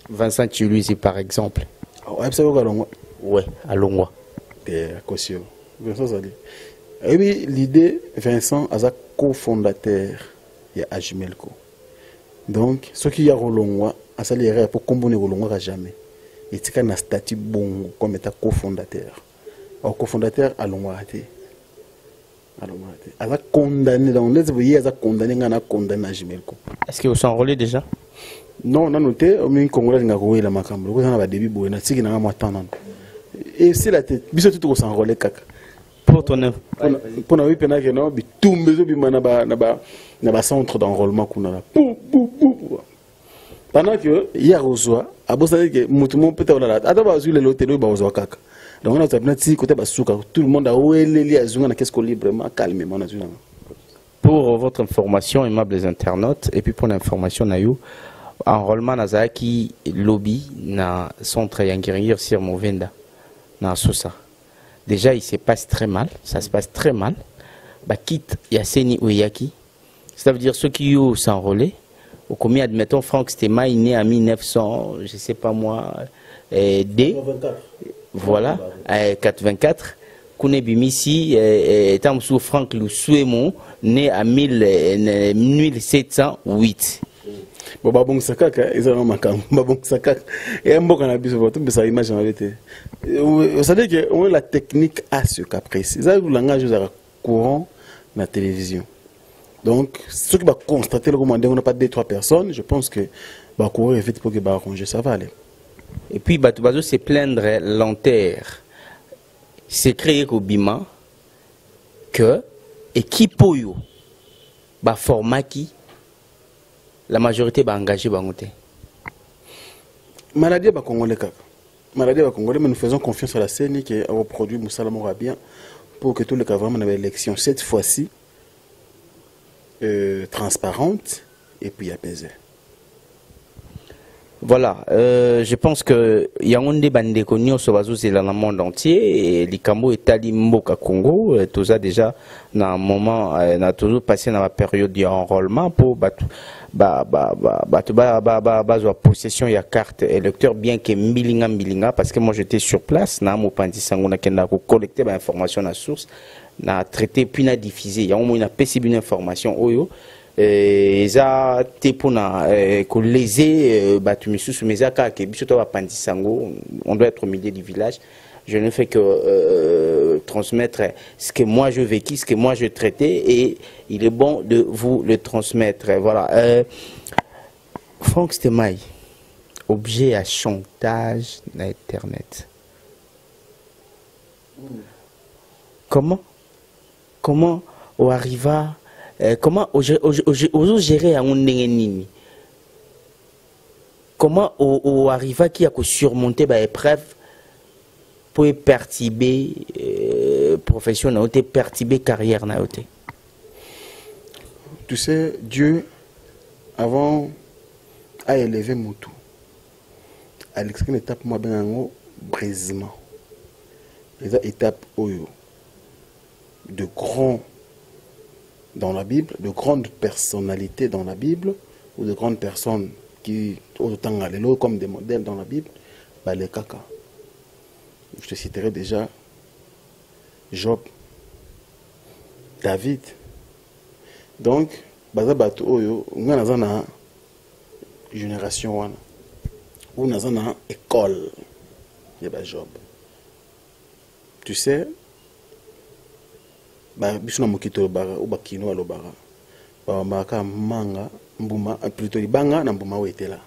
Vincent Chiluisi par exemple. Ouais, à Longwa. Vincent Zali. Et oui, l'idée, Vincent, est cofondateur de Jimelco. Donc, ce qui y a Rolongwa, ça l'erreur pour combiner Rolongwa jamais. Il y a un statut bon comme état cofondateur. Alors, cofondateur, à Longwa. Il a condamné, donc les voyez, il a condamné à Jimelco. Est-ce que vous s'enrôlez déjà? Non, on a noté, on a un Congolais qui a joué la macambre. On a début pour une tigre dans la et c'est la tête. Bisous tout au s'enrôler caca. Pour ton œuvre. Pour nous, tout le centre d'enrôlement qu'on a. Pendant que hier au soir, à Bossane, que Moutoumon peut être là. Adaba sur les lotés, nous bausons caca. Donc on a tapé côté Basouka. Tout le monde a oué les azunga na qu'est-ce qu'on librement calmement. Pour votre information, aimables internautes, et puis pour l'information, Nayou, enrôlement Nazaki lobby na centre Yangirir sur Movenda, na Sosa. Déjà, il se passe très mal, ça se passe très mal. Bah, quitte Yasseni Oyaki, ça veut dire ceux qui ont s'enrôlé. Au commis, admettons, Franck Stema, il est né en 1900, je sais pas moi, D. Voilà, 84. Kouné Bimisi, étant sous Franck Loussouémon, né en 1708. Bon sakaka ils ont makam babon sakaka et mboka na biso tout ça image en réalité vous savez que on la technique à ce cas précis ça le langage est courant dans la télévision donc ceux qui va constater le commandant on n'a pas 2-3 personnes je pense que va courir vite pour que va arranger ça va aller et puis Batubazo se plaindre l'enterre c'est créé au Bima que équipe yo ba format qui la majorité va engager Bangote. Maladie va congolais kaka. maladie à Congolais, mais nous faisons confiance à la CENI qui a produit Moussala bien pour que tous les cas vraiment l'élection cette fois-ci transparente et puis apaisée. Voilà, je pense que Yaoundé Bandeko Nyonso bazozela dans le monde entier et Likambo et Tali Mboka Congo, tout ça déjà dans un moment, on a toujours passé dans la période d'enrôlement pour possession de carte électeur, bien que Milinga, parce que moi j'étais sur place, na Mopandi Sangona Kenda pour collecter l'information à la source, na traité puis na diffusé, il y a au moins une possible information oyo. Eza te pona ko léser batu misusu mezaka ke biso to bapandi sango, on doit être au milieu du village. Je ne fais que transmettre ce que moi je vécu, ce que moi je traitais, et il est bon de vous le transmettre. Voilà. Franck Stemai, objet à chantage d'Internet. Comment on arriva comment on gérer un nini? Comment on arrive à surmonter les épreuves pour perturber profession, perturber carrière? Tu sais, Dieu, avant, a élevé Moutou. À l'extrême étape, moi, ben, un brisement. Les étapes de grands dans la Bible, de grandes personnalités dans la Bible, ou de grandes personnes qui, autant à l'élo, comme des modèles dans la Bible, bah, les caca. Je te citerai déjà Job, David. Donc, baza bato oyo, nga naza na génération wana, ou naza na école, yeba Job. Tu sais, biso na mokito lobara ou bakino alobara ba manga mbuma plutôt libanga na mbuma wetela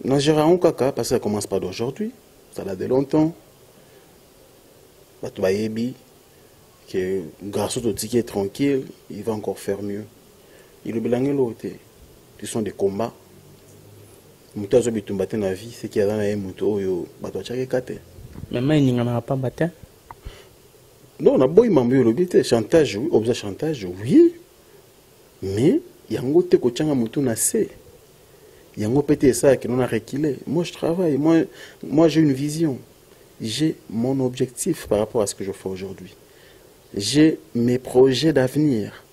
na gérant kaka parce que ça commence pas d'aujourd'hui, ça date de longtemps. Bato bayebi que garçon de ticket tranquille, il va encore faire mieux. Il le belange l'autre, ce sont des combats. Muto azo bitumba te na vie, c'est qu'il y a dans la muto oyo bato chake kate. Même il n'y en a pas battu. Non, on a beau y chantage, oui, objet chantage, oui. Mais il y a un côté que tu as un assez. Il y a un côté ça qui nous a reculé. Moi, je travaille. Moi j'ai une vision. J'ai mon objectif par rapport à ce que je fais aujourd'hui. J'ai mes projets d'avenir.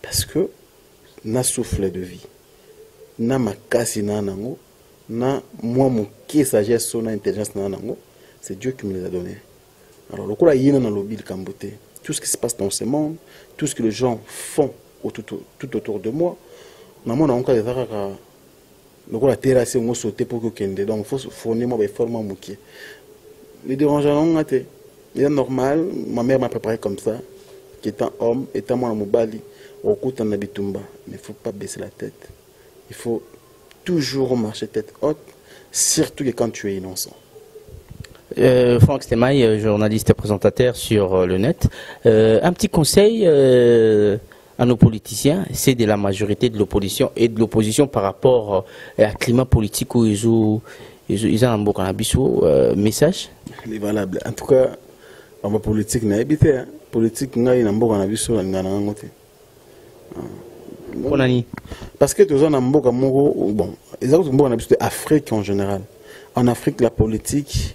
Parce que na souffle de vie. Na makasi na nango. Na moi mon qui sagesse na intelligence na nango. C'est Dieu qui me les a donnés. Alors, le coup là, il y a dans le lobby de Kamboté. Tout ce qui se passe dans ce monde, tout ce que les gens font tout autour de moi, normalement, on a encore des arrêts. Le coup la terrasse, on sauter pour que Kende. Donc, il faut fournir moi des formes à mouquer. Les dérangeants, on a été. Il est normal, ma mère m'a préparé comme ça, qui étant homme, étant moi à Moubali, au coup en Abitumba. Mais il ne faut pas baisser la tête. Il faut toujours marcher tête haute, surtout quand tu es innocent. Franck Stemai, journaliste et présentateur sur le net. Un petit conseil à nos politiciens, c'est de la majorité de l'opposition et de l'opposition par rapport à climat politique où ils ont un beau message. Il est valable. En tout cas, en politique, n'a habité. Politique, n'a un beau cannabis, parce que tous en bon, ils ont un beau cannabis d'Afrique en général. En Afrique, la politique,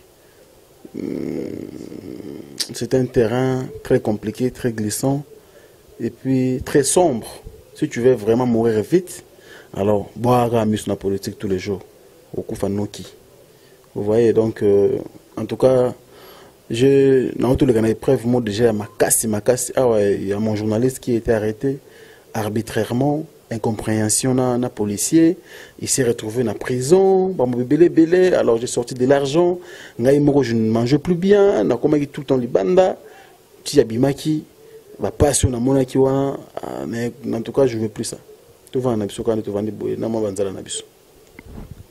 c'est un terrain très compliqué, très glissant et puis très sombre. Si tu veux vraiment mourir vite, alors boire à la politique tous les jours. Au Koufanoki. Vous voyez, donc, en tout cas, dans tous les cas, preuve, moi déjà, ma casse. Ah ouais, il y a mon journaliste qui a été arrêté arbitrairement. Incompréhension na policier, il s'est retrouvé en prison, alors j'ai sorti de l'argent, je ne mange plus bien, na tout le temps libanda, ti abimaki, va passer na monaki wana, mais en tout cas je veux plus ça. Tout va na biso quand tu vandi boye, na mo banzala na biso.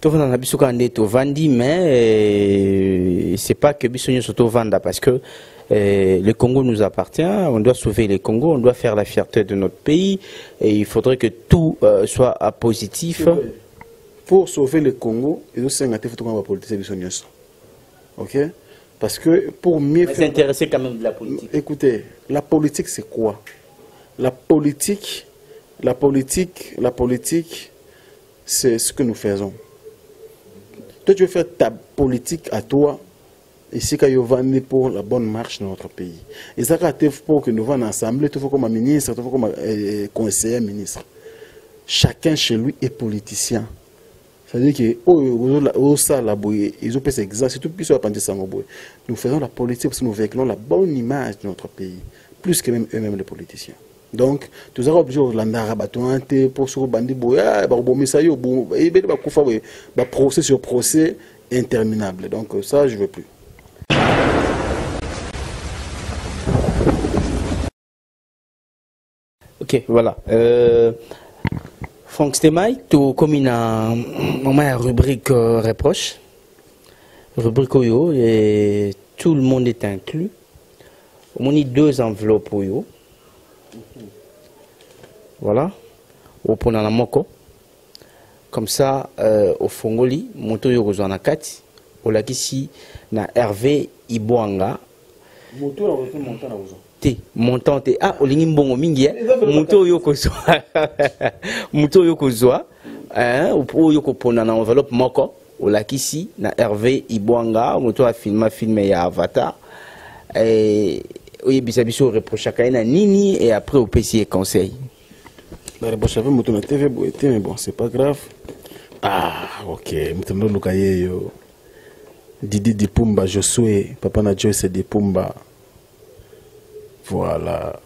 Tout va na biso quand tu vandi, mais c'est pas que biso nyoso vanda parce que le Congo nous appartient, on doit sauver le Congo, on doit faire la fierté de notre pays et il faudrait que tout soit positif. pour sauver le Congo, il faut que les politiciens soient. Ok? Parce que pour mieux faire... s'intéresser quand même de la politique. Écoutez, la politique c'est quoi? La politique, c'est ce que nous faisons. Toi, tu veux faire ta politique à toi, ici, quand tu pour la bonne marche de notre pays. Et ça, pour que nous venons ensemble, tu faut comme un ministre, tu faut comme un conseiller ministre. Chacun chez lui est politicien. C'est-à-dire que ils ont fait exact, c'est tout plus sur la nous faisons la politique parce que nous véhiculons la bonne image de notre pays, plus que même eux-mêmes les politiciens. Donc, tu seras obligé de pour ce bandi procès sur procès interminable. Donc, ça, je ne veux plus. Ok, voilà. Franck Stemay, tu comme une rubrique reproche. Rubrique Oyo, et tout le monde est inclus. On a 2 enveloppes Oyo. Voilà. Au pona la moko. Comme ça, au Fongoli, moto yo kozwa na kati. Au lakisi na Hervé Ibwanga. Moto na montant na ozo. Montant te ah olingi mbongo mingi moto yo kozwa moto yo kozwa oyo kopona na enveloppe moko olakisi na Hervé Ibwanga moto a filmé ya Avatar oyebisa biso reproche kaina nini et après au PC conseil la reproche avec moto na TV mais bon c'est pas grave. Ah ok moto no lukaye yo Didi Dipumba Josué papa na Joyce Dipumba. Voilà,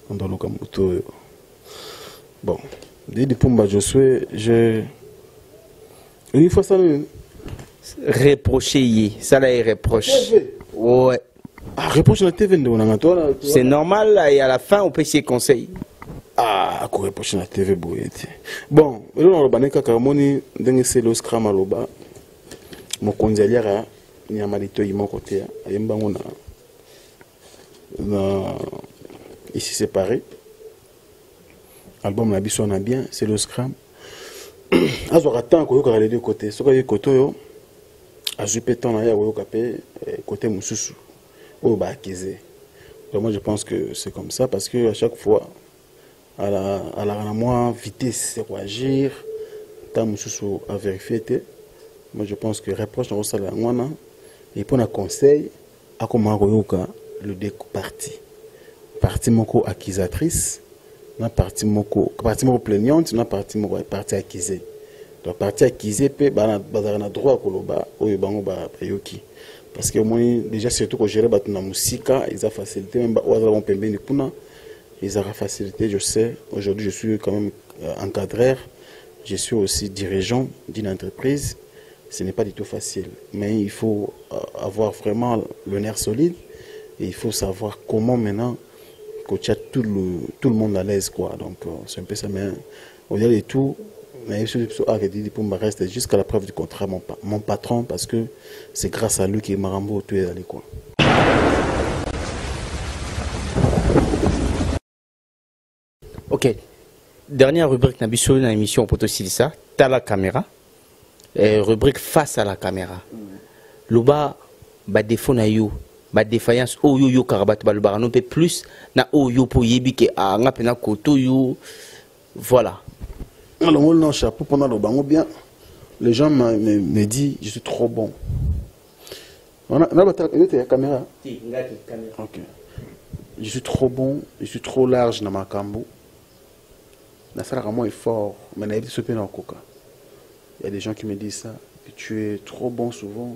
on doit le camoufler. Bon, Didi Pumba Josué, une fois ça reprocher, ça là est reproche. Ouais. Ah, reproche la TV de c'est normal et à la fin on peut s'y conseiller. Ah, quoi reproche la TV boyete. Bon, là on le baneka kamoni dengue c'est le scram aloba. Mon konzeliera ni amalito yimo côté ayembango ici c'est pareil. Album la biso na bien, c'est le scram. Azo attend ko yoka les deux côtés. Soka yo côté yo azupeton na ya ko yoka pe côté mususu. O ba akizé. Donc moi je pense que c'est comme ça parce que à chaque fois à la moins vitesse c'est quoi agir ta mususu à vérifier. Moi je pense que reproche dans ça la ngwana et pour un conseil à comment ko yoka le déco partie moko accusatrice na partie moko plaignante na partie accusée. Donc partie accusée peut bazana droit koloba oyo bango ba yoki parce que moi déjà surtout que gérer batuna musika ils a facilité même oza bon pembeni kuna ils a facilité. Je sais aujourd'hui je suis quand même encadreur, je suis aussi dirigeant d'une entreprise. Ce n'est pas du tout facile mais il faut avoir vraiment le nerf solide. Et il faut savoir comment maintenant coacher tout le monde à l'aise quoi. Donc c'est un peu ça mais au-delà de tout mais reste jusqu'à la preuve du contraire mon patron parce que c'est grâce à lui que Marambo tout est allé quoi. Ok, dernière rubrique na biso na émission Poto Silisa, t'as la caméra. Rubrique face à la caméra. Loba ba défaut na yo ba défaillance oyo yo karabat balobara non peut plus na oyo pour yebi ke a nga pena koto yo voilà. Alors moi non chapeau pendant le bango bien les gens me disent je suis trop bon. On a la caméra. OK. Je suis trop bon, je suis trop large dans ma cambo. Na sala vraiment est fort mais na yebi sope na koka. Il y a des gens qui me disent ça que tu es trop bon souvent.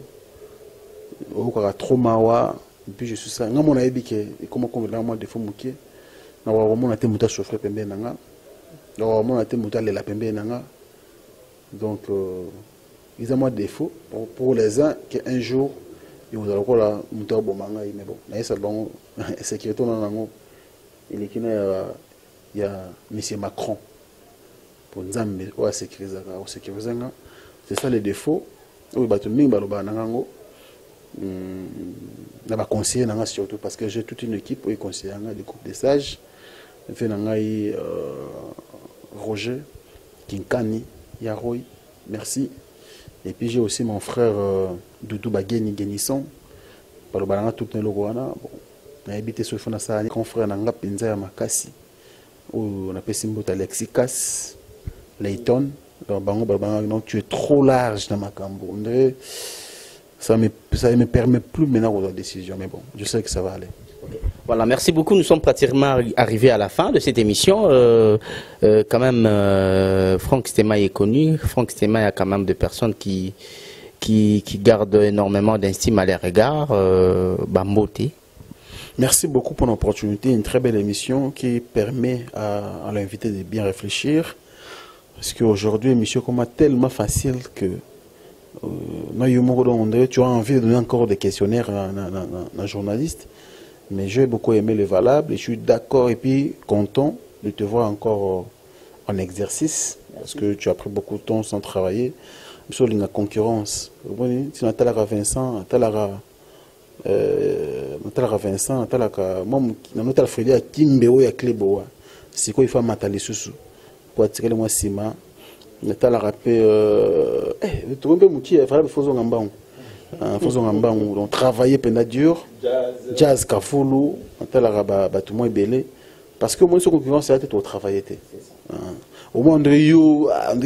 Trop mawa et puis je suis ça nga mona ebike comment là moi défaut muké na wa mona te muta souffrir pembe nanga na wa mona te muta lela pembe nanga donc ils ont moi défaut pour les uns qu'un jour ils vont alors là muta bomanga mais bon na ça bon sécurité na nango il est qui il y a monsieur Macron pour nzambe o sécuriser c'est ça les défauts oui ba to mingi baloba nango. Je vais conseiller surtout parce que j'ai toute une équipe pour conseiller des groupes de sages. Je Roger, Kinkani, Yaroy, merci. Et puis j'ai aussi mon frère Doudou Bageni Genisson. Par le balanga tout le Logoana. Bon, on a habité sur le fond de ça. Mon frère Nanga Pinza Makasi. On appelle Simbo Alexis Kass, Layton. Donc tu es trop large dans ma cambo. Ça me permet plus maintenant de décision. Mais bon, je sais que ça va aller. Voilà, merci beaucoup. Nous sommes pratiquement arrivés à la fin de cette émission. Quand même, Franck Stémaï est connu. Franck Stémaï a quand même des personnes qui gardent énormément d'estime à leur égard. Bamboté. Merci beaucoup pour l'opportunité. Une très belle émission qui permet à l'invité de bien réfléchir. Parce qu'aujourd'hui, l'émission est tellement facile que tu as envie de donner encore des questionnaires à un journaliste. Mais j'ai beaucoup aimé le valable et je suis d'accord et puis content de te voir encore en exercice. Parce que tu as pris beaucoup de temps sans travailler. Sur la concurrence. Si tu as Vincent, tu as Vincent, tu as Frédéric à Kimbeo et à Cléboa. C'est quoi il faut m'attaler sous pour attirer moi Sima. Tu as la rappé. Tu vois un peu mouti, il fallait faire un bambou. Donc travailler pendant dur. Jazz Kafoulou, tu as la rabat tout le monde belé. Parce que moi, ce concurrence, c'est à travailler. Au moins, André,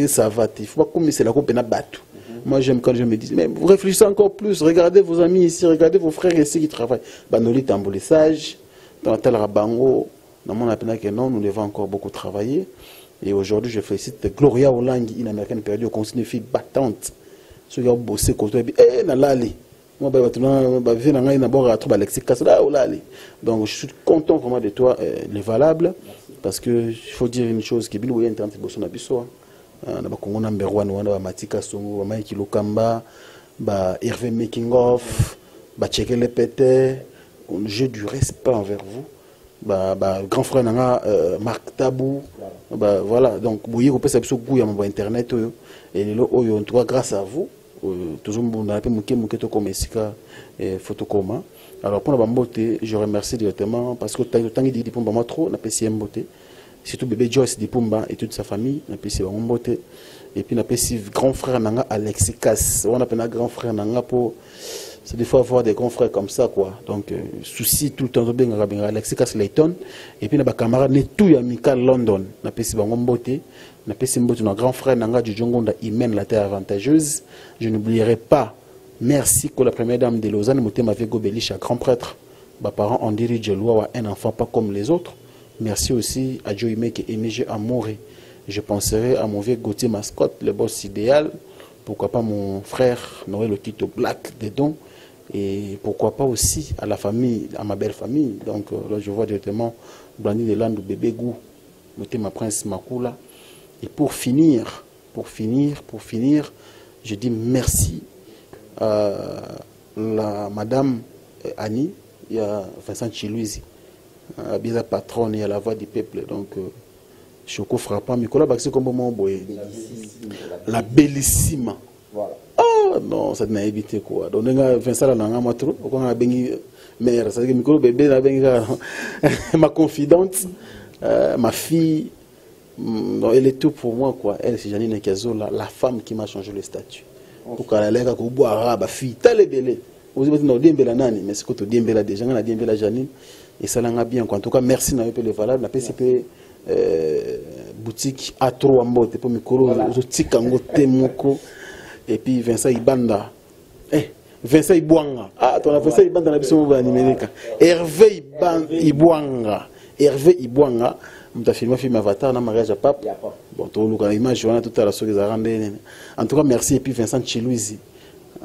ça va. Il ne faut pas comme c'est la coupe et battu. Moi, j'aime quand je me dis, mais vous réfléchissez encore plus. Regardez vos amis ici, regardez vos frères ici qui travaillent. Banoli tamboulissage, dans tel rabango, dans mon appel que non, nous devons encore beaucoup travailler. Et aujourd'hui, je félicite Gloria Olang, une américaine perdue, consigne une fille battante. Ceux qui ont bossé contre elle, eh, nalali. Moi, donc, je suis content vraiment de toi, les valables. Parce qu'il faut dire une chose qui est bien Internet bosso na biso. Na ba Congo number 1 wana Matika Songo, ba Mike Lokamba, ba Hervé Making of, ba Checker les pétés. J'ai du respect envers vous. Ba grand frère nanga Marc Tabou. Ba voilà, donc boye ko pesa biso goût ya mon internet oyo. Et lelo oyo en tout cas grâce à vous, toujours on a appelé Muketo comme Esika et Photocoma. Alors pour la bamboté, je remercie directement parce que tant qu'il dit pour moi trop, on a payé beauté. Surtout bébé Joyce dit Pumba et toute sa famille, on a payé beauté. Et puis on a payé grand frère Nanga Alexis Kass. On a payé grand frère Nanga pour. C'est des fois avoir des grands frères comme ça quoi. Donc souci tout le temps de bien Alexis Kass Layton. Et puis on a camarade Netou Amical London. On a payé beauté. On a payé beauté notre grand frère Nanga du Djongonda Imen la terre avantageuse. Je n'oublierai pas. Merci que la première dame de Lausanne, Motema Vego Belisha, grand prêtre. Mes parents ont dirigé loi un enfant pas comme les autres. Merci aussi à Joe Imek et Emige Amoré. Je penserai à mon vieux Gauthier Mascotte, le boss idéal. Pourquoi pas mon frère Noël Otito Black des dons. Et pourquoi pas aussi à la famille, à ma belle famille. Donc là je vois directement Blandi de Landou Bébé Gou, Motema Prince Makula. Et pour finir, je dis merci la madame Annie, il y a Vincent Chilouizi, bien patronne, il y a la voix du peuple, donc Choco frappant, Nicolas Baxi comme mon boy, la bellissima. Voilà. Ah non, ça n'a évité quoi. Donc Vincent là n'a pas trop, on a béni mère, ça veut dire micro bébé là béni ma confidente, ma fille, elle est tout pour moi quoi. Elle c'est Janine Kezo, la femme qui m'a changé le statut. Pour qu'elle ait un boire à fille, t'as les délais. Vous avez dit non, Diembela Nani, mais c'est que tu Diembela déjà, on a Diembela Janine, et ça l'a bien. En tout cas, merci d'avoir le valable. La PCP boutique A3 en mode, pour micro, Zotikango Temoko, et puis Vincent Ibanda. Vincent Ibouanga. Ah, tu as Vincent Ibanda dans la mission numérique. Hervé Ibouanga. Hervé Ibouanga. Je filmé film Avatar dans mariage à Pape. Bon, tu as l'image, on a tout à la souris à rendre. En tout cas, merci. Et puis Vincent Chilouizi,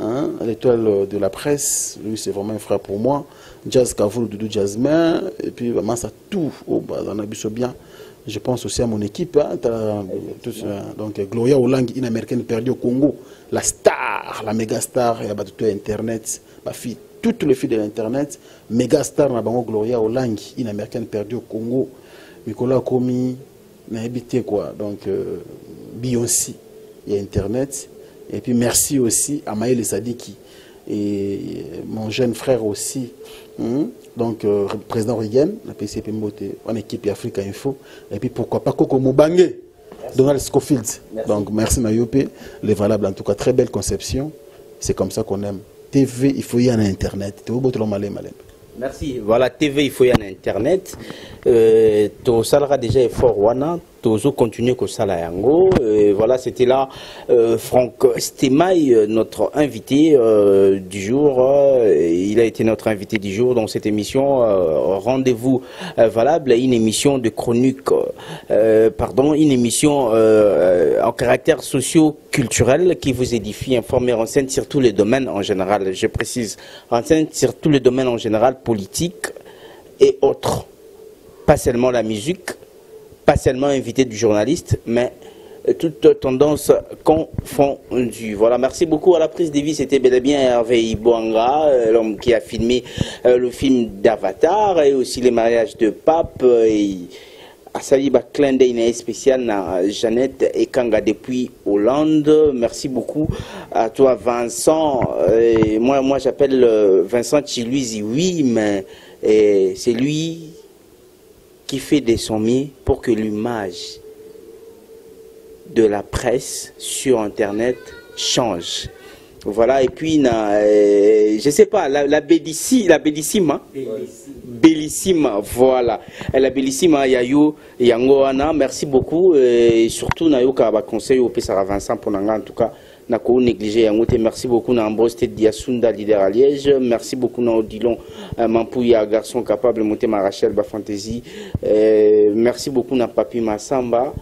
hein, l'étoile de la presse. Lui, c'est vraiment un frère pour moi. Jazz Kavoul, Doudou Jasmin. Et puis, vraiment, ça tout. Oh, bah, on a vu ça bien. Je pense aussi à mon équipe. Hein, donc, Gloria Olang, une américaine perdue au Congo. La star, la méga star. Il y a tout Internet. Ma fille, toutes les filles de l'Internet. Méga star, Gloria Olang, une américaine perdue au Congo. Nicolas Komi n'a habité quoi. Donc, Beyoncé, il y a Internet. Et puis, merci aussi à Maël Sadiki et mon jeune frère aussi. Donc, président Reagan, la PCP Mbote, en équipe Africa Info. Et puis, pourquoi pas Coco Moubangé. Donald Scofield. Donc merci Mayopé, les valables en tout cas, très belle conception. C'est comme ça qu'on aime. TV, il faut y aller à Internet. Merci. Voilà, TV, il faut y aller à Internet. Tout ça sera déjà fort wana. Tozo continue comme ça là yango. Voilà, c'était là Franck Stemay, notre invité du jour. Il a été notre invité du jour dans cette émission Rendez-vous valable, une émission de chronique, pardon, une émission en caractère socio-culturel qui vous édifie, informe et renseigne sur tous les domaines en général. Je précise, renseigne sur tous les domaines en général, politique et autres. Pas seulement la musique, pas seulement invité du journaliste, mais toute tendance confondue. Voilà, merci beaucoup à la prise de vie. C'était bel et bien Hervé Ibouanga, l'homme qui a filmé le film d'Avatar et aussi les mariages de Pape. À Saliba clin d'œil spécial à Jeannette et Kanga depuis Hollande. Merci beaucoup à toi Vincent. Moi j'appelle Vincent Chiluizi, oui, mais c'est lui qui fait des sommiers pour que l'image de la presse sur Internet change. Voilà, et puis, je sais pas, la Bellissima, voilà. La Bellissima, Yayo, Yangoana, merci beaucoup. Et surtout, Nayo, Kaba conseil au Pessara Vincent pour Nanga, en tout cas, Nako négligé Yangote. Merci beaucoup, Nambros Diasunda, leader à Liège. Merci beaucoup, Odilon Mampouya, garçon capable de monter ma Rachel Bafantaisie. Merci beaucoup, Papi Massamba.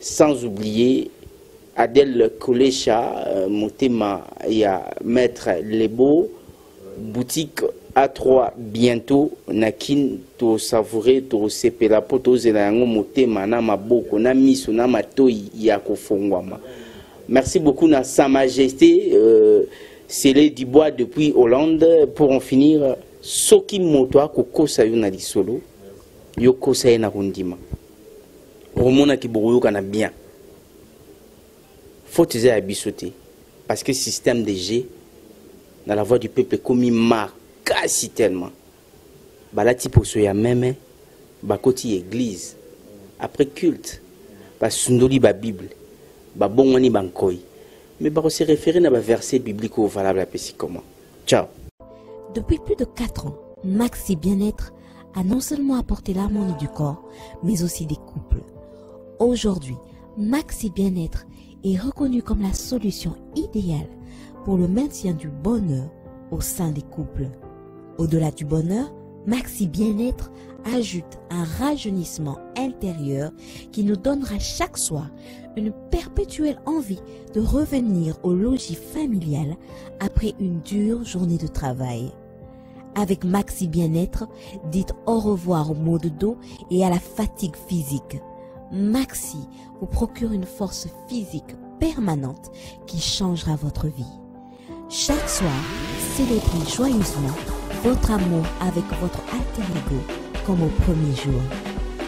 Sans oublier Adèle Kolecha, Motema, il y a Maître Lebo, boutique A3 bientôt, Nakin, to savourer, to sepela, poto zelango, Motema, na maboko, na miso, na matoi, yako fongwama. Merci beaucoup, na Sa Majesté, Célé Dubois depuis Hollande. Pour en finir, Soki Motoa, Koko Sayuna di Solo, Yoko Sayena Rundima. Romona ki bourou kana bien. Faut te à bissoter. Parce que le système de G, dans la voix du peuple, commis marqué tellement. Bala tipo soya même, bakoti église. Après culte, ba sundoli ba Bible, ba bongoni bankoi. Mais ba se référer à ba verset biblique au valable à péci comment. Ciao. Depuis plus de 4 ans, Maxi Bien-être a non seulement apporté l'harmonie du corps, mais aussi des couples. Aujourd'hui, Maxi Bien-être est reconnu comme la solution idéale pour le maintien du bonheur au sein des couples. Au-delà du bonheur, Maxi Bien-être ajoute un rajeunissement intérieur qui nous donnera chaque soir une perpétuelle envie de revenir au logis familial après une dure journée de travail. Avec Maxi Bien-être, dites au revoir au maux de dos et à la fatigue physique. Maxi vous procure une force physique permanente qui changera votre vie. Chaque soir, célébrez joyeusement votre amour avec votre alter ego comme au premier jour.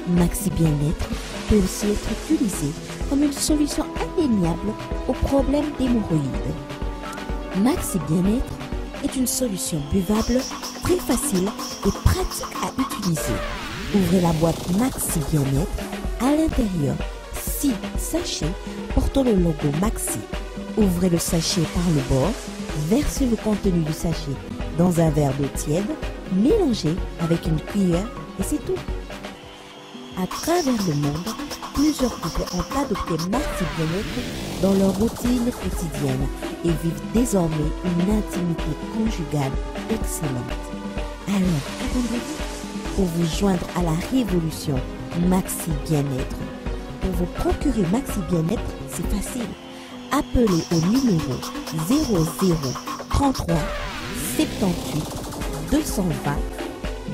Maxi Bien-être peut aussi être utilisé comme une solution indéniable aux problèmes d'hémorroïdes. Maxi Bien-être est une solution buvable, très facile et pratique à utiliser. Ouvrez la boîte Maxi Bien-être. À l'intérieur, 6 sachets portant le logo Maxi. Ouvrez le sachet par le bord, versez le contenu du sachet dans un verre d'eau tiède, mélangez avec une cuillère et c'est tout. À travers le monde, plusieurs couples ont adopté Maxi Bien-être dans leur routine quotidienne et vivent désormais une intimité conjugale excellente. Alors, attendez-vous pour vous joindre à la révolution Maxi Bien-être. Pour vous procurer Maxi Bien-être, c'est facile. Appelez au numéro 00 33 78 220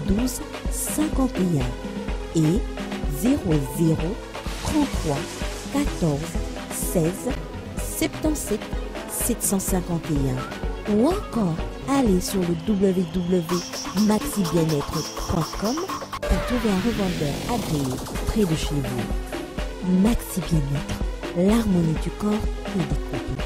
12 51 et 00 33 14 16 77 751 ou encore allez sur le www.maxibienêtre.com pour trouver un revendeur agréé près de chez vous. Maxi Bien-être, l'harmonie du corps et des couples.